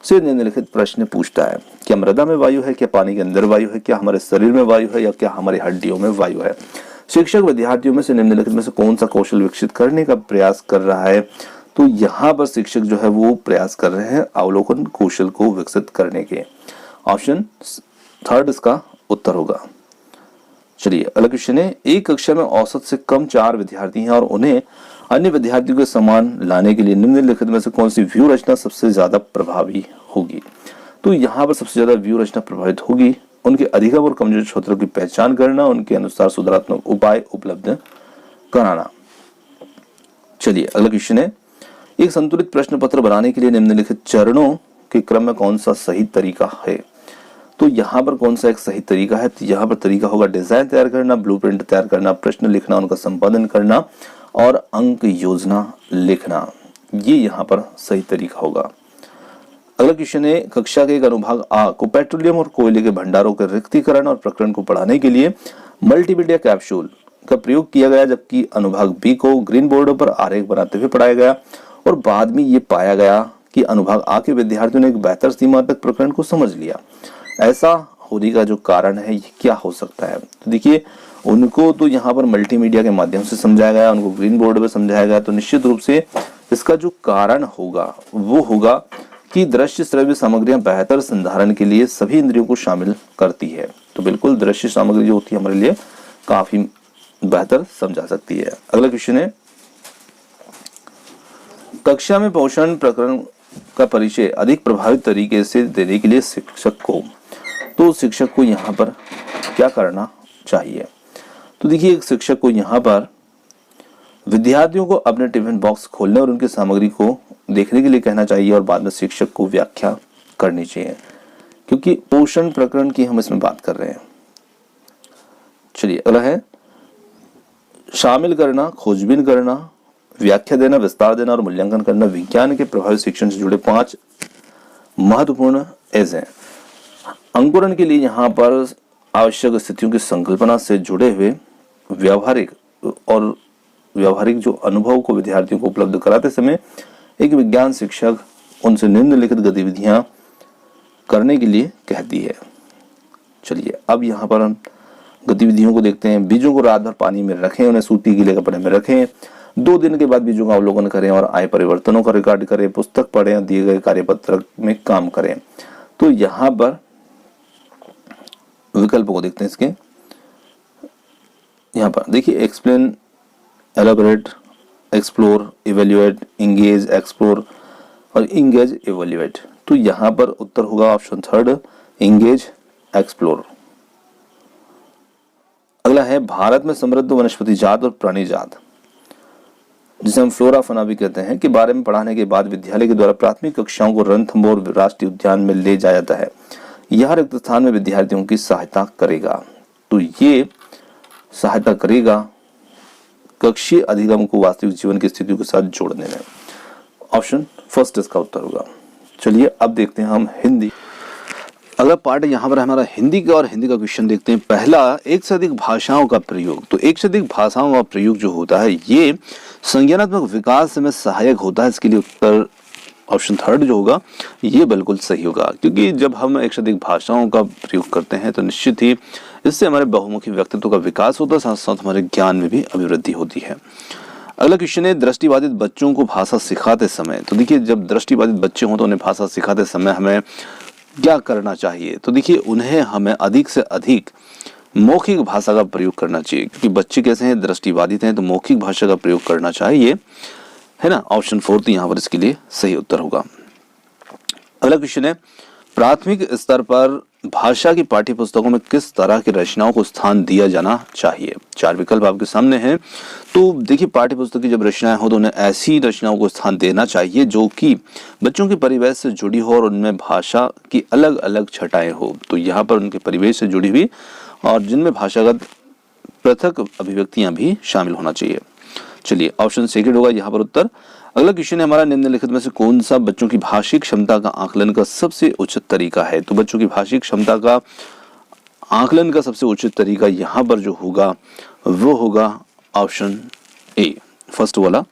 से निम्नलिखित प्रश्न पूछता है, क्या मृदा में वायु है, क्या पानी के अंदर वायु है, क्या हमारे शरीर में वायु है, या क्या हमारी हड्डियों में वायु है? शिक्षक विद्यार्थियों में से निम्नलिखित में से कौन सा कौशल विकसित करने का प्रयास कर रहा है? तो यहाँ पर शिक्षक जो है वो प्रयास कर रहे हैं अवलोकन कौशल को विकसित करने के। ऑप्शन थर्ड इसका उत्तर होगा। चलिए अगला क्वेश्चन है, एक कक्षा में औसत से कम 4 विद्यार्थी हैं और उन्हें अन्य विद्यार्थियों के समान लाने के लिए निम्नलिखित में से कौन सी व्यू रचना सबसे ज्यादा प्रभावी होगी? तो यहाँ पर सबसे ज्यादा व्यू रचना प्रभावित होगी उनके अधिगम और कमजोर क्षेत्रों की पहचान करना, उनके अनुसार सुधारात्मक उपाय उपलब्ध कराना। चलिए अगला क्वेश्चन है, एक संतुलित प्रश्न पत्र बनाने के लिए निम्नलिखित चरणों के क्रम में कौन सा सही तरीका है? तो यहाँ पर कौन सा एक सही तरीका है? तो यहाँ पर तरीका होगा डिजाइन तैयार करना, ब्लूप्रिंट तैयार करना, प्रश्न लिखना, उनका संपादन करना और अंक योजना लिखना। ये यहाँ पर सही तरीका होगा। अगला क्वेश्चन है, कक्षा के एक अनुभाग आ को पेट्रोलियम और कोयले के भंडारों के रिक्तीकरण और प्रकरण को पढ़ाने के लिए मल्टीमीडिया कैप्सूल का प्रयोग किया गया, जबकि अनुभाग बी को ग्रीन बोर्डों पर आरेख बनाते हुए पढ़ाया गया और बाद में ये पाया गया कि अनुभाग आ के विद्यार्थियों ने एक बेहतर सीमा तक प्रकरण को समझ लिया। ऐसा होने का जो कारण है ये क्या हो सकता है? तो देखिए, उनको तो यहाँ पर मल्टीमीडिया के माध्यम से समझाया गया, उनको ग्रीन बोर्ड पे समझाया गया, तो निश्चित रूप से इसका जो कारण होगा वो होगा कि दृश्य श्रव्य सामग्रियां बेहतर संधारण के लिए सभी इंद्रियों को शामिल करती है। तो बिल्कुल दृश्य सामग्री जो होती है हमारे लिए काफी बेहतर समझा सकती है। अगला क्वेश्चन है, कक्षा में पोषण प्रकरण का परिचय अधिक प्रभावित तरीके से देने के लिए शिक्षक को यहाँ पर क्या करना चाहिए? तो देखिए, एक शिक्षक को यहाँ पर विद्यार्थियों को अपने टिफिन बॉक्स खोलने और उनकी सामग्री को देखने के लिए कहना चाहिए और बाद में शिक्षक को व्याख्या करनी चाहिए, क्योंकि पोषण प्रकरण की हम इसमें बात कर रहे हैं। चलिए अगला है, शामिल करना, खोजबीन करना, व्याख्या देना, विस्तार देना और मूल्यांकन करना विज्ञान के प्रभावी शिक्षण से जुड़े 5 महत्वपूर्ण एज हैं। अंकुरण के लिए यहाँ पर आवश्यक स्थितियों की संकल्पना से जुड़े हुए व्यावहारिक जो अनुभव को विद्यार्थियों को उपलब्ध कराते समय एक विज्ञान शिक्षक उनसे निम्नलिखित गतिविधियां करने के लिए कहती है। चलिए अब यहाँ पर हम गतिविधियों को देखते हैं। बीजों को रात भर पानी में रखें, उन्हें सूती गीले कपड़े में रखें, 2 दिन के बाद बीजों का अवलोकन करें और आए परिवर्तनों का रिकॉर्ड करें, पुस्तक पढ़ें, दिए गए कार्यपत्र में काम करें। तो यहाँ पर विकल्प को देखते हैं इसके। यहाँ पर देखिए, explain, elaborate, explore, evaluate, engage, explore और इंगेज, इवेल्युएट। तो यहाँ पर उत्तर होगा ऑप्शन थर्ड, इंगेज, एक्सप्लोर। अगला अगला है भारत में समृद्ध वनस्पति जात और प्राणी जात, जिसे हम फ्लोरा फौना भी कहते हैं, के बारे में पढ़ाने के बाद विद्यालय के द्वारा प्राथमिक कक्षाओं को रणथंभौर राष्ट्रीय उद्यान में ले जाया जाता है। यह रिक्त स्थान में विद्यार्थियों की सहायता करेगा। तो ये सहायता करेगा कक्षीय अधिगम को वास्तविक जीवन की स्थितियों के साथ जोड़ने में। ऑप्शन फर्स्ट इसका उत्तर होगा। चलिए अब देखते हैं हम हिंदी। अगला पार्ट यहाँ पर हमारा हिंदी का, और हिंदी का क्वेश्चन देखते हैं। पहला, एक से अधिक भाषाओं का प्रयोग। तो एक से अधिक भाषाओं का प्रयोग जो होता है ये संज्ञानात्मक विकास में सहायक होता है। इसके लिए उत्तर ऑप्शन थर्ड जो होगा ये बिल्कुल सही होगा, क्योंकि जब हम एक से अधिक भाषाओं का प्रयोग करते हैं तो निश्चित ही इससे हमारे बहुमुखी व्यक्तित्व का विकास होता है, साथ साथ हमारे ज्ञान में भी अभिवृद्धि होती है। अगला क्वेश्चन है, दृष्टिबाधित बच्चों को भाषा सिखाते समय। तो देखिए, जब दृष्टिबाधित बच्चे हों तो उन्हें भाषा सिखाते समय हमें क्या करना चाहिए? तो देखिए, उन्हें हमें अधिक से अधिक मौखिक भाषा का प्रयोग करना चाहिए, क्योंकि बच्चे कैसे हैं, दृष्टिबाधित हैं, तो मौखिक भाषा का प्रयोग करना चाहिए, है ना। ऑप्शन फोर्थ यहाँ पर इसके लिए सही उत्तर होगा। अगला क्वेश्चन है, प्राथमिक स्तर पर भाषा की पाठ्य पुस्तकों में किस तरह की रचनाओं को स्थान दिया जाना चाहिए? चार विकल्प आपके सामने हैं। तो देखिए, पाठ्य पुस्तक की जब रचनाएं हो तो उन्हें ऐसी रचनाओं को स्थान देना चाहिए जो कि बच्चों के परिवेश से जुड़ी हो और उनमें भाषा की अलग अलग छटाएं हो। तो यहाँ पर उनके परिवेश से जुड़ी हुई और जिनमें भाषागत पृथक अभिव्यक्तियां भी शामिल होना चाहिए। चलिए, ऑप्शन सेकंड होगा यहाँ पर उत्तर। अगला क्वेश्चन है हमारा, निम्नलिखित में से कौन सा बच्चों की भाषिक क्षमता का आकलन का सबसे उचित तरीका है? तो बच्चों की भाषिक क्षमता का आकलन का सबसे उचित तरीका यहाँ पर जो होगा वो होगा ऑप्शन ए, फर्स्ट वाला।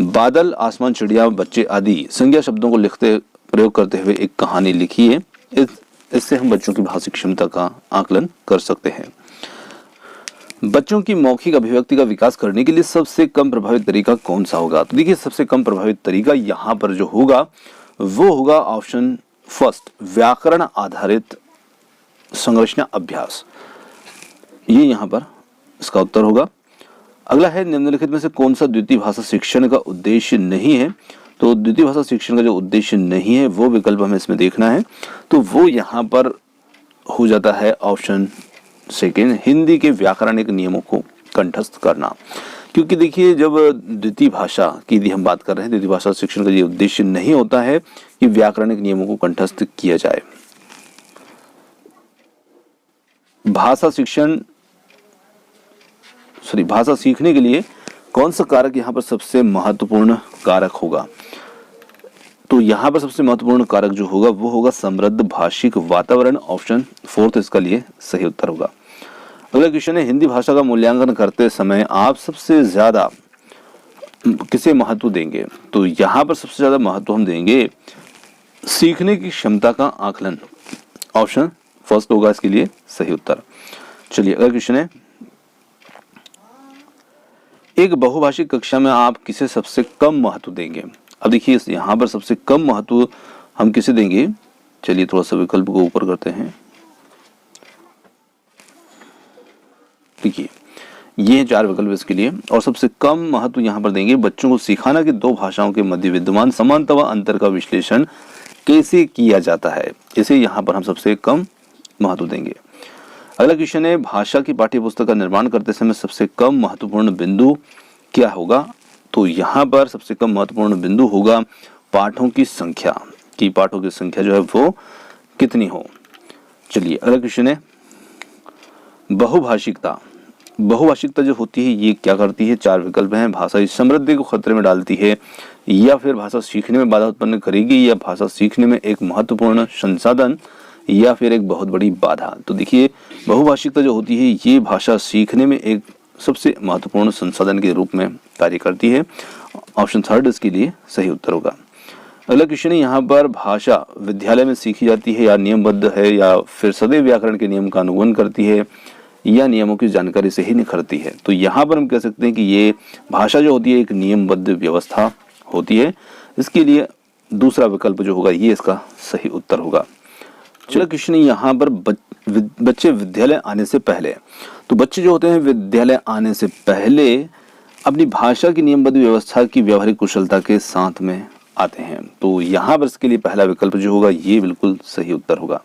बादल, आसमान, चिड़िया, बच्चे आदि संज्ञा शब्दों को लिखते प्रयोग करते हुए एक कहानी लिखिए। इससे हम बच्चों की भाषिक क्षमता का आकलन कर सकते हैं। बच्चों की मौखिक अभिव्यक्ति का विकास करने के लिए सबसे कम प्रभावित तरीका कौन सा होगा? तो देखिए, सबसे कम प्रभावित तरीका यहाँ पर जो होगा वो होगा ऑप्शन फर्स्ट, व्याकरण आधारित संरचना अभ्यास। ये यहाँ पर इसका उत्तर होगा। अगला है, निम्नलिखित में से कौन सा द्वितीय भाषा शिक्षण का उद्देश्य नहीं है? तो द्वितीय भाषा शिक्षण का जो उद्देश्य नहीं है वो विकल्प हमें इसमें देखना है। तो वो यहाँ पर हो जाता है ऑप्शन सेकेंड, हिंदी के व्याकरणिक नियमों को कंठस्थ करना। क्योंकि देखिए, जब द्वितीय भाषा की यदि हम बात कर रहे हैं, द्वितीय भाषा शिक्षण का ये उद्देश्य नहीं होता है कि व्याकरणिक नियमों को कंठस्थ किया जाए। भाषा सीखने के लिए कौन सा कारक यहाँ पर सबसे महत्वपूर्ण कारक होगा? तो यहाँ पर सबसे महत्वपूर्ण कारक जो होगा वो होगा समृद्ध भाषिक वातावरण। ऑप्शन फोर्थ इसका लिए सही उत्तर होगा। अगला क्वेश्चन है, हिंदी भाषा का मूल्यांकन करते समय आप सबसे ज्यादा किसे महत्व देंगे? तो यहाँ पर सबसे ज्यादा महत्व हम देंगे सीखने की क्षमता का आकलन। ऑप्शन फर्स्ट होगा इसके लिए सही उत्तर। चलिए, अगला क्वेश्चन है, एक बहुभाषिक कक्षा में आप किसे सबसे कम महत्व देंगे? अब देखिए, यहाँ पर सबसे कम महत्व हम किसे देंगे? चलिए थोड़ा सा विकल्प को ऊपर करते हैं। देखिए, ये चार विकल्प इसके लिए, और सबसे कम महत्व यहाँ पर देंगे बच्चों को सिखाना कि दो भाषाओं के मध्य विद्यमान समानता व अंतर का विश्लेषण कैसे किया जाता है। इसे यहाँ पर हम सबसे कम महत्व देंगे। अगला क्वेश्चन है, भाषा की पाठ्यपुस्तक का निर्माण करते समय सबसे कम महत्वपूर्ण बिंदु क्या होगा? तो यहाँ पर सबसे कम महत्वपूर्ण बिंदु होगा पाठों की संख्या, कि पाठों की संख्या जो है वो कितनी हो। चलिए, अगला क्वेश्चन है, बहुभाषिकता जो होती है ये क्या करती है? चार विकल्प हैं। भाषा की समृद्धि को खतरे में डालती है, या फिर भाषा सीखने में बाधा उत्पन्न करेगी, या भाषा सीखने में एक महत्वपूर्ण संसाधन, या फिर एक बहुत बड़ी बाधा। तो देखिए, बहुभाषिकता जो होती है ये भाषा सीखने में एक सबसे महत्वपूर्ण संसाधन के रूप में कार्य करती है। ऑप्शन थर्ड इसके लिए सही उत्तर होगा। अगला क्वेश्चन है, यहाँ पर भाषा विद्यालय में सीखी जाती है या नियमबद्ध है, या फिर सदैव व्याकरण के नियम का अनुगमन करती है, या नियमों की जानकारी से ही निखरती है? तो यहाँ पर हम कह सकते हैं कि ये भाषा जो होती है एक नियमबद्ध व्यवस्था होती है। इसके लिए दूसरा विकल्प जो होगा ये इसका सही उत्तर होगा। चलो, क्वेश्चन यहाँ पर बच्चे विद्यालय आने से पहले, तो बच्चे जो होते हैं विद्यालय आने से पहले अपनी भाषा की नियमबद्ध व्यवस्था की व्यवहारिक कुशलता के साथ में आते हैं। तो यहाँ पर इसके लिए पहला विकल्प जो होगा ये बिल्कुल सही उत्तर होगा।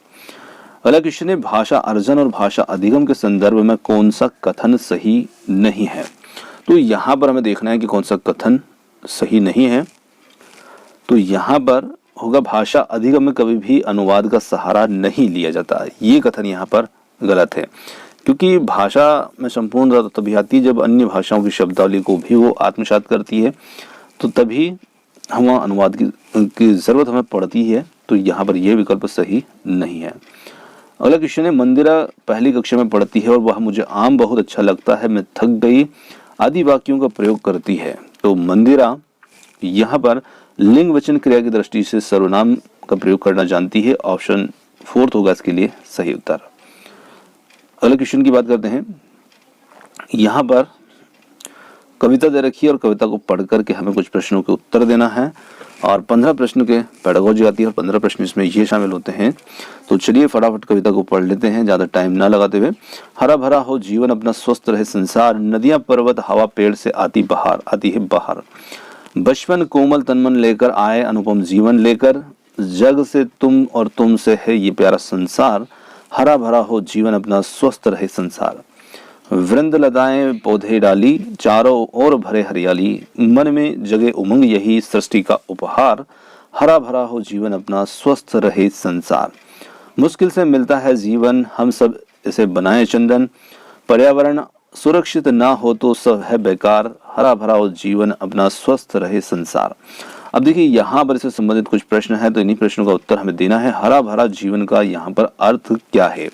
अगला क्वेश्चन है, भाषा अर्जन और भाषा अधिगम के संदर्भ में कौन सा कथन सही नहीं है। तो यहाँ पर हमें देखना है कि कौन सा कथन सही नहीं है। तो यहाँ पर होगा, भाषा अधिगम में कभी भी अनुवाद का सहारा नहीं लिया जाता। ये कथन यहाँ पर गलत है, क्योंकि भाषा में संपूर्ण तभी आती है जब अन्य भाषाओं की शब्दावली को भी वो आत्मसात करती है, तो तभी हम अनुवाद की जरूरत हमें पड़ती है। तो यहाँ पर यह विकल्प सही नहीं है। अगला क्वेश्चन है, मंदिरा पहली कक्षा में पढ़ती है और वह मुझे आम बहुत अच्छा लगता है, मैं थक गई आदि वाक्यों का प्रयोग करती है। तो मंदिरा यहाँ पर लिंग वचन क्रिया की दृष्टि से सर्वनाम का प्रयोग करना जानती है। ऑप्शन 4 होगा इसके लिए सही उत्तर। अगले क्वेश्चन की बात करते हैं। यहाँ पर कविता दे रखी है और कविता को पढ़ करके हमें कुछ प्रश्नों के उत्तर देना है और 15 प्रश्न के पेडागोजी आती है और 15 प्रश्न इसमें ये शामिल होते हैं। तो चलिए फटाफट कविता को पढ़ लेते हैं, ज्यादा टाइम ना लगाते हुए। हरा भरा हो जीवन अपना, स्वस्थ रहे संसार, नदियां पर्वत हवा पेड़ से आती है बाहर। बचपन कोमल तनमन लेकर आए अनुपम जीवन लेकर, जग से तुम और तुम से है ये प्यारा संसार। हरा भरा हो जीवन अपना, स्वस्थ रहे संसार। वृंद लताएं पौधे डाली, चारों ओर भरे हरियाली, मन में जगे उमंग यही सृष्टि का उपहार। हरा भरा हो जीवन अपना, स्वस्थ रहे संसार। मुश्किल से मिलता है जीवन, हम सब इसे बनाए चंदन। पर्यावरण सुरक्षित ना हो तो सब है बेकार। हरा भरा हो जीवन अपना, स्वस्थ रहे संसार। अब देखिए यहाँ पर इससे संबंधित कुछ प्रश्न है, तो इन्हीं प्रश्नों का उत्तर हमें देना है। हरा भरा जीवन का यहाँ पर अर्थ क्या है?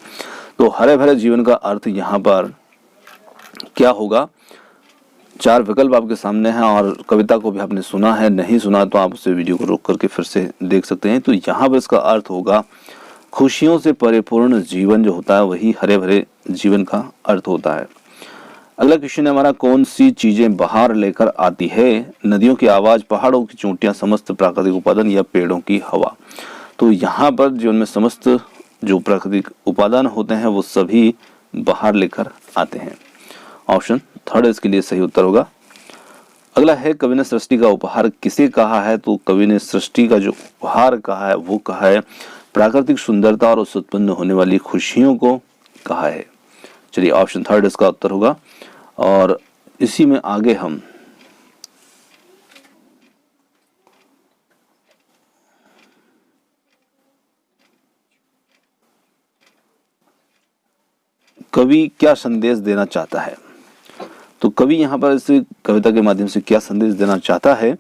तो हरे भरे जीवन का अर्थ यहाँ पर क्या होगा? 4 विकल्प आपके सामने हैं और कविता को भी आपने सुना है, नहीं सुना तो आप उसे वीडियो को रोक करके फिर से देख सकते हैं। तो यहाँ पर इसका अर्थ होगा खुशियों से परिपूर्ण जीवन जो होता है वही हरे भरे जीवन का अर्थ होता है। अगला क्वेश्चन है हमारा, कौन सी चीजें बाहर लेकर आती है? नदियों की आवाज, पहाड़ों की चोटियां, समस्त प्राकृतिक उपादान या पेड़ों की हवा। तो यहाँ पर जीवन में समस्त जो प्राकृतिक उपादान होते हैं वो सभी बाहर लेकर आते हैं। ऑप्शन 3 इसके लिए सही उत्तर होगा। अगला है, कवि ने सृष्टि का उपहार किसे कहा है? तो कवि ने सृष्टि का जो उपहार कहा है वो कहा है प्राकृतिक सुंदरता और उससे उत्पन्न होने वाली खुशियों को कहा है। चलिए ऑप्शन 3 इसका उत्तर होगा। और इसी में आगे हम कवि क्या संदेश देना चाहता है? तो कवि यहाँ पर इस कविता के माध्यम से क्या संदेश देना चाहता है?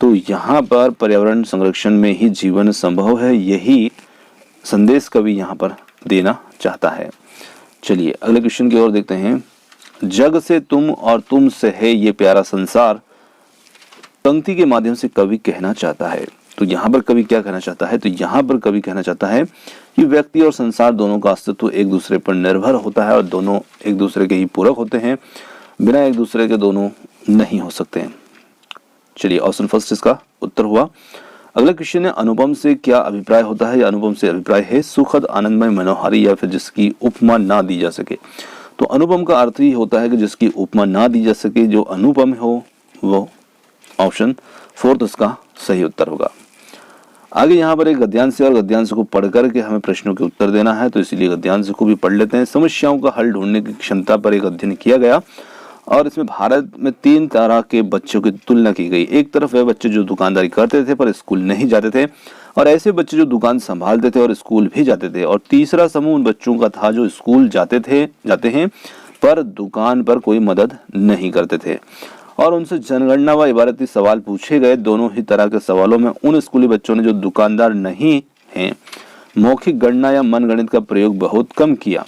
तो यहाँ पर पर्यावरण संरक्षण में ही जीवन संभव है, यही संदेश कवि यहाँ पर देना चाहता है। चलिए अगले क्वेश्चन की ओर देखते हैं। जग से तुम और तुम से है ये प्यारा संसार, पंक्ति के माध्यम से कवि कहना चाहता है। तो यहाँ पर कवि क्या कहना चाहता है? तो यहाँ पर कवि कहना चाहता है कि व्यक्ति और संसार दोनों का अस्तित्व एक दूसरे पर निर्भर होता है और दोनों एक दूसरे के ही पूरक होते हैं, बिना एक दूसरे के दोनों नहीं हो सकते। चलिए ऑप्शन 1 इसका उत्तर हुआ। अगला क्वेश्चन है, अनुपम से क्या अभिप्राय होता है? या अनुपम से अभिप्राय है सुखद, आनंदमय, मनोहारी या फिर जिसकी उपमा ना दी जा सके। तो अनुपम का अर्थ ही होता है कि जिसकी उपमा ना दी जा सके, जो अनुपम हो वो। ऑप्शन 4 इसका सही उत्तर होगा। आगे यहाँ पर एक गद्यांश है और गद्यांश को पढ़ करके हमें प्रश्नों के उत्तर देना है, तो इसीलिए गद्यांश को भी पढ़ लेते हैं। समस्याओं का हल ढूंढने की क्षमता पर एक अध्ययन किया गया और इसमें भारत में 3 तरह के बच्चों की तुलना की गई। एक तरफ वे बच्चे जो दुकानदारी करते थे पर स्कूल नहीं जाते थे, और ऐसे बच्चे जो दुकान संभालते थे और स्कूल भी जाते थे। और तीसरा समूह उन बच्चों का था जो स्कूल जाते हैं पर दुकान पर कोई मदद नहीं करते थे। और उनसे जनगणना व इबारती सवाल पूछे गए। दोनों ही तरह के सवालों में उन स्कूली बच्चों ने जो दुकानदार नहीं हैं मौखिक गणना या मनगणित का प्रयोग बहुत कम किया।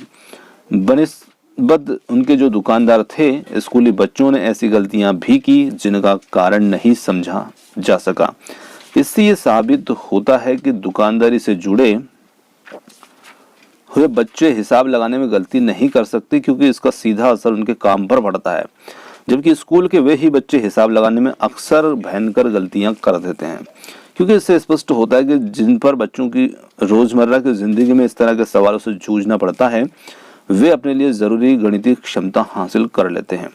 बनिस्बत उनके जो दुकानदार थे स्कूली बच्चों ने ऐसी गलतियां भी की जिनका कारण नहीं समझा जा सका। इससे ये साबित होता है कि दुकानदारी से जुड़े हुए बच्चे हिसाब लगाने में गलती नहीं कर सकते, क्योंकि इसका सीधा असर उनके काम पर पड़ता है, जबकि स्कूल के वे ही बच्चे हिसाब लगाने में अक्सर भयंकर गलतियां कर देते हैं। क्योंकि इससे स्पष्ट होता है कि जिन पर बच्चों की रोजमर्रा की जिंदगी में इस तरह के सवालों से जूझना पड़ता है वे अपने लिए जरूरी गणितीय क्षमता हासिल कर लेते हैं।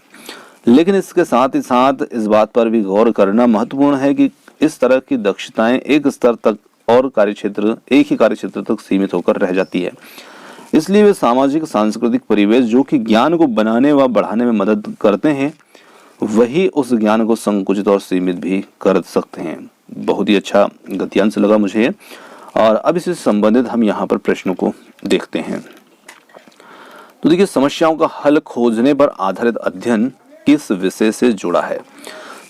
लेकिन इसके साथ ही साथ इस बात पर भी गौर करना महत्वपूर्ण है कि इस तरह की दक्षताएं एक स्तर तक और एक ही कार्यक्षेत्र तक सीमित होकर रह जाती है। इसलिए वे सामाजिक सांस्कृतिक परिवेश जो कि ज्ञान को बनाने व बढ़ाने में मदद करते हैं, वही उस ज्ञान को संकुचित और सीमित भी कर सकते हैं। बहुत ही अच्छा गद्यांश लगा मुझे। और अब इससे संबंधित हम यहाँ पर प्रश्नों को देखते हैं। तो देखिए, समस्याओं का हल खोजने पर आधारित अध्ययन किस विषय से जुड़ा है?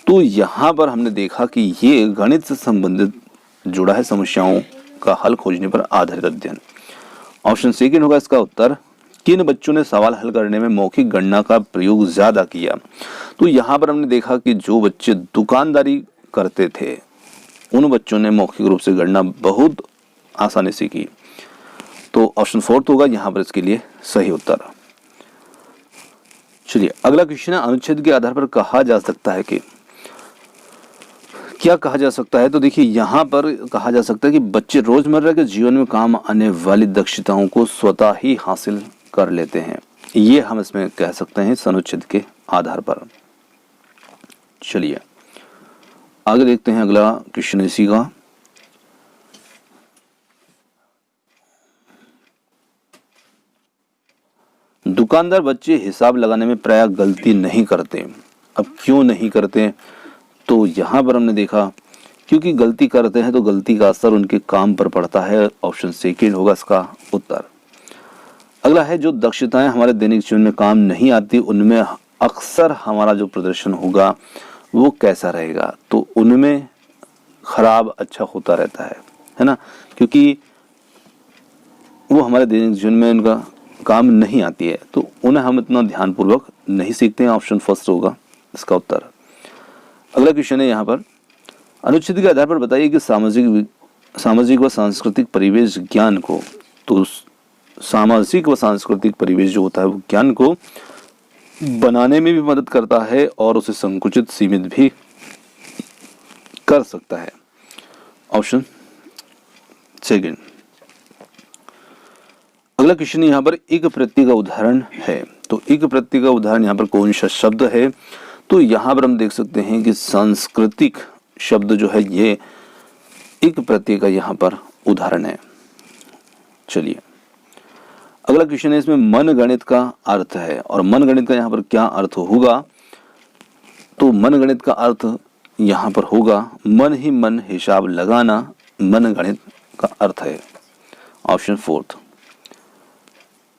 तो यहाँ पर हमने देखा कि ये गणित से संबंधित जुड़ा है, समस्याओं का हल खोजने पर आधारित अध्ययन। ऑप्शन सेकंड होगा इसका उत्तर। किन बच्चों ने सवाल हल करने में मौखिक गणना का प्रयोग ज्यादा किया? तो यहाँ पर हमने देखा कि जो बच्चे दुकानदारी करते थे उन बच्चों ने मौखिक रूप से गणना बहुत आसानी से की। तो ऑप्शन फोर्थ होगा यहाँ पर इसके लिए सही उत्तर। चलिए, अगला क्वेश्चन है, अनुच्छेद के आधार पर कहा जा सकता है कि क्या कहा जा सकता है? तो देखिए, यहाँ पर कहा जा सकता है कि बच्चे रोजमर्रा के जीवन में काम आने वाली दक्षताओं को स्वतः ही हासिल कर लेते हैं। ये हम इसमें कह सकते हैं इस अनुच्छेद के आधार पर। चलिए आगे देखते हैं अगला क्वेश्चन इसी का। दुकानदार बच्चे हिसाब लगाने में प्रायः गलती नहीं करते। अब क्यों नहीं करते? तो यहाँ पर हमने देखा क्योंकि गलती करते हैं तो गलती का असर उनके काम पर पड़ता है। ऑप्शन सेकंड होगा इसका उत्तर। अगला है, जो दक्षताएं हमारे दैनिक जीवन में काम नहीं आती उनमें अक्सर हमारा जो प्रदर्शन होगा वो कैसा रहेगा? तो उनमें खराब अच्छा होता रहता है ना, क्योंकि वो हमारे दैनिक जीवन में उनका काम नहीं आती है, तो उन्हें हम इतना ध्यानपूर्वक नहीं सीखते हैं। ऑप्शन फर्स्ट होगा इसका उत्तर। अगला क्वेश्चन है यहाँ पर, अनुच्छेद के आधार पर बताइए कि सामाजिक व सांस्कृतिक परिवेश ज्ञान को, तो सामाजिक व सांस्कृतिक परिवेश जो होता है वो ज्ञान को बनाने में भी मदद करता है और उसे संकुचित सीमित भी कर सकता है। Option second. अगला क्वेश्चन यहाँ पर एक प्रत्यय का उदाहरण है। तो एक प्रत्यय का उदाहरण यहाँ पर कौन सा शब्द है? तो यहाँ पर हम देख सकते हैं कि सांस्कृतिक शब्द जो है ये एक प्रत्यय का यहाँ पर उदाहरण है। चलिए अगला क्वेश्चन है, इसमें मन गणित का अर्थ है और मन गणित का यहाँ पर क्या अर्थ होगा? तो मन गणित का अर्थ यहाँ पर होगा मन ही मन हिसाब लगाना, मन गणित का अर्थ है। Option fourth.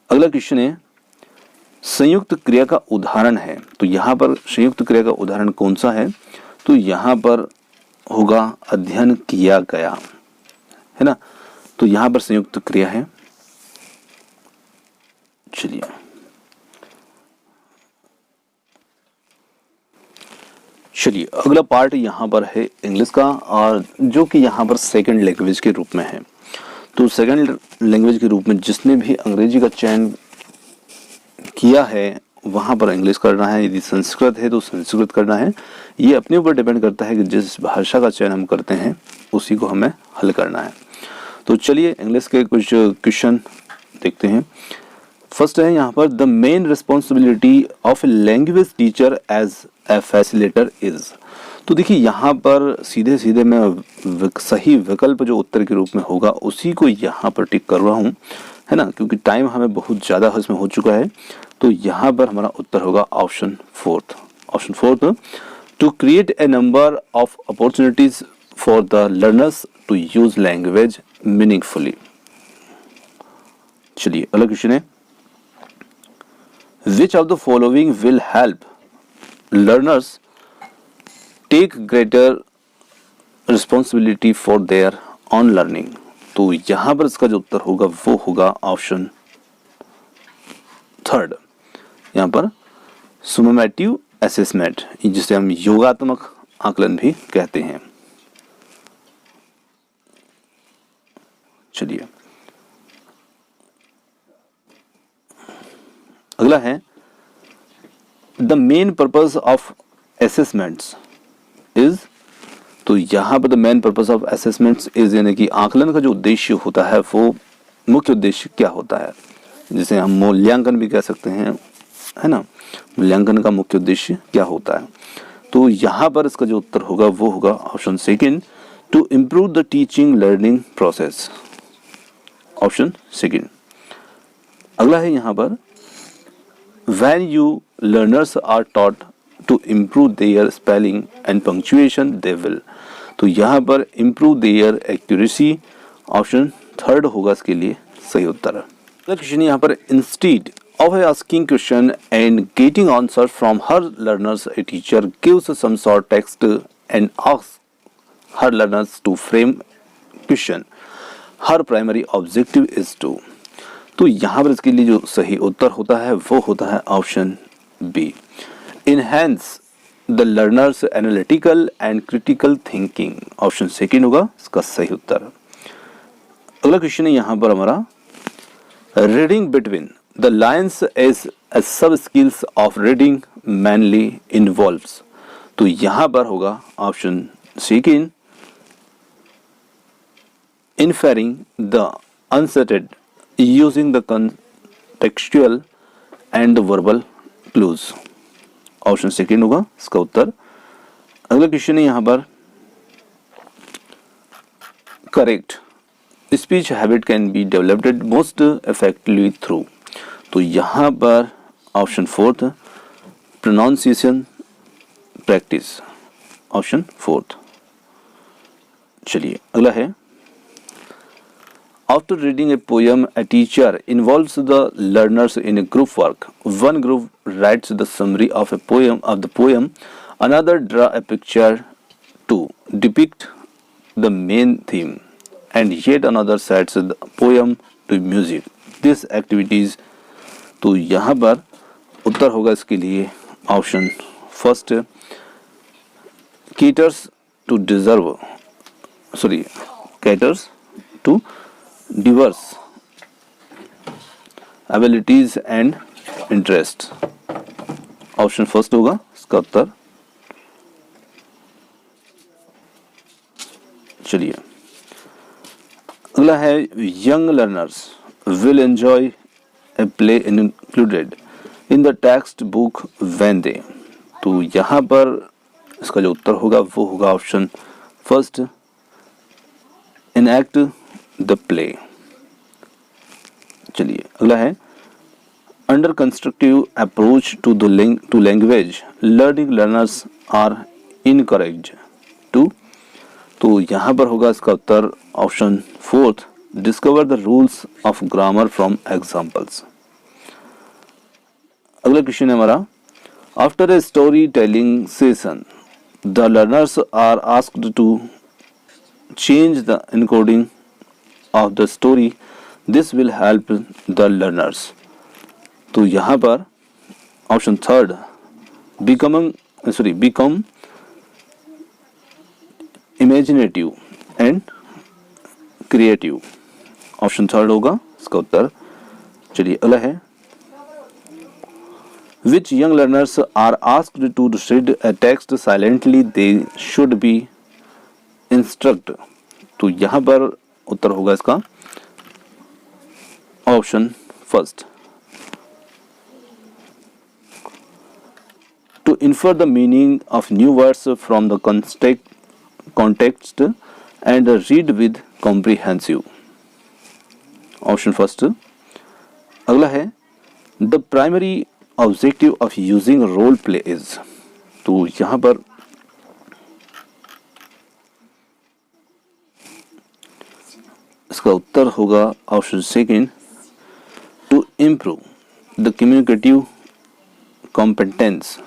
अगला क्वेश्चन है, संयुक्त क्रिया का उदाहरण है। तो यहाँ पर संयुक्त क्रिया का उदाहरण कौन सा है? तो यहाँ पर होगा अध्ययन किया गया, है ना। तो यहाँ पर संयुक्त क्रिया है। चलिए अगला पार्ट यहाँ पर है इंग्लिश का, और जो कि यहाँ पर सेकंड लैंग्वेज के रूप में है। तो सेकंड लैंग्वेज के रूप में जिसने भी अंग्रेजी का चयन किया है वहाँ पर इंग्लिश करना है, यदि संस्कृत है तो संस्कृत करना है। ये अपने ऊपर डिपेंड करता है कि जिस भाषा का चयन हम करते हैं उसी को हमें हल करना है। तो चलिए इंग्लिश के कुछ क्वेश्चन देखते हैं। फर्स्ट है यहाँ पर, the main responsibility of a language teacher as a facilitator is. तो देखिए यहाँ पर सीधे सीधे मैं सही विकल्प जो उत्तर के रूप में होगा उसी को यहाँ पर टिक कर रहा हूँ, है ना, क्योंकि टाइम हमें बहुत ज़्यादा इसमें हो चुका है। तो यहाँ पर हमारा उत्तर होगा option fourth. Option fourth, to create a number of opportunities for the learners to use language meaningfully. चलिए अगला क्वेश्चन है, which of the following will help learners take greater responsibility for their own learning? तो यहां पर इसका जो उत्तर होगा वो होगा ऑप्शन थर्ड। यहां पर सुमेटिव असेसमेंट, जिसे हम योगात्मक आकलन भी कहते हैं। चलिए अगला है, the main purpose of assessments is. तो यहाँ पर the main purpose of assessments is यानी कि आकलन का जो उद्देश्य होता है वो मुख्य उद्देश्य क्या होता है, जिसे हम मूल्यांकन भी कह सकते हैं, है ना। मूल्यांकन का मुख्य उद्देश्य क्या होता है? तो यहाँ पर इसका जो उत्तर होगा वो होगा option second, to improve the teaching learning process. Option second. अगला है यहाँ पर when you learners are taught to improve their spelling and punctuation they will। तो यहाँ पर improve their accuracy option third होगा इसके लिए सही उत्तर। अगला क्वेश्चन यहाँ पर instead of asking question and getting answer from her learners a teacher gives some short text and asks her learners to frame question। her primary objective is to। तो यहाँ पर इसके लिए जो सही उत्तर होता है वो होता है option B, enhance the learners analytical and critical thinking. Option second होगा इसका सही उत्तर। अगला क्वेश्चन है यहाँ पर हमारा reading between the lines as a sub skills of reading mainly involves. तो यहाँ पर होगा option second, inferring the uncertain using the contextual and the verbal clues। Option second होगा इसका उत्तर। अगला क्वेश्चन है यहाँ पर correct speech habit can be developed most effectively through. तो यहाँ पर option fourth, pronunciation practice. Option fourth. चलिए अगला है After reading a poem, a teacher involves the learners in a group work. One group writes the summary of the poem. Another draw a picture to depict the main theme, and yet another sets the poem to music. These activities। तो यहाँ पर उत्तर होगा इसके लिए option first, caters to diverse abilities and interests। Option first होगा इसका उत्तर। चलिए अगला है young learners will enjoy a play included in the textbook when they. तो यहाँ पर इसका जो उत्तर होगा वो होगा option first, enact the play. चलिए अगला है under constructive approach to language learning learners are encouraged to. तो यहाँ पर होगा इसका उत्तर option fourth, discover the rules of grammar from examples. अगला क्वेश्चन है हमारा after a story telling session the learners are asked to change the encoding of the story, this will help the learners। तो यहाँ पर option third, become imaginative and creative। Option third होगा इसका उत्तर। चलिए अगला है which young learners are asked to read a text silently they should be instructed। तो यहाँ पर उत्तर होगा इसका option first, to infer the meaning of new words from the context and read with comprehensive. Option first. अगला है the primary objective of using role play is. तो यहाँ पर इसका उत्तर होगा option second, to improve the communicative competence.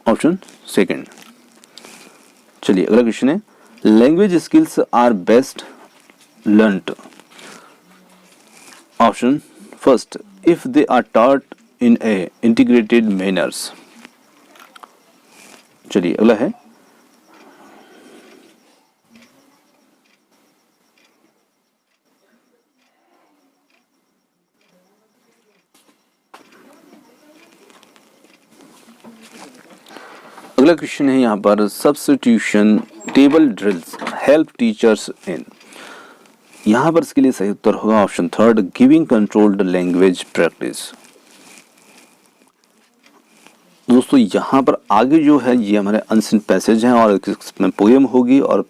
Option second. चलिए अगला क्वेश्चन है language skills are best learned. Option first, if they are taught in a integrated manners. चलिए अगला है अगला क्वेश्चन है यहाँ पर substitution table drills help teachers in. यहाँ पर इसके लिए सही उत्तर होगा option third, giving controlled language practice. दोस्तों यहाँ पर आगे जो है ये हमारे अनसीन पैसेज हैं और इसमें पोएम होगी और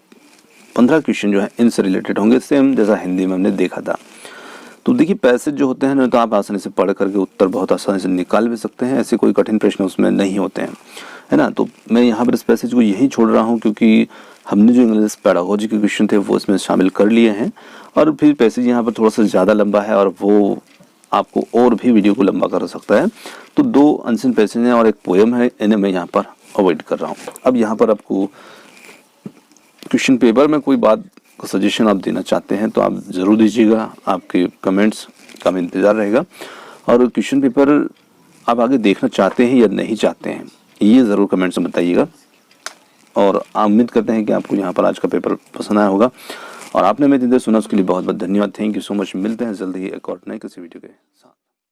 15 क्वेश्चन जो है इनसे रिलेटेड होंगे, सेम जैसा हिंदी में हमने देखा था। तो देखिए पैसेज जो होते हैं ना, तो आप आसानी से पढ़ करके उत्तर बहुत आसानी से निकाल भी सकते हैं, ऐसे कोई कठिन प्रश्न उसमें नहीं होते हैं, है ना। तो मैं यहाँ पर इस पैसेज को यहीं छोड़ रहा हूँ, क्योंकि हमने जो इंग्लिश पेडागोजी के क्वेश्चन थे वो इसमें शामिल कर लिए हैं, और फिर पैसेज यहाँ पर थोड़ा सा ज़्यादा लंबा है और वो आपको और भी वीडियो को लंबा कर सकता है। तो 2 अनसीन पैसेज हैं और एक पोएम है, इन्हें मैं यहाँ पर अवॉइड कर रहा हूँ। अब यहाँ पर आपको क्वेश्चन पेपर में कोई बात का सजेशन आप देना चाहते हैं तो आप ज़रूर दीजिएगा, आपके कमेंट्स का हमें इंतज़ार रहेगा। और क्वेश्चन पेपर आप आगे देखना चाहते हैं या नहीं चाहते हैं, ये ज़रूर कमेंट्स में बताइएगा। और उम्मीद करते हैं कि आपको यहाँ पर आज का पेपर पसंद आया होगा, और आपने मेरी सुना उसके लिए बहुत बहुत धन्यवाद। Thank you so much. मिलते हैं जल्दी ही एक और नए किसी वीडियो के साथ।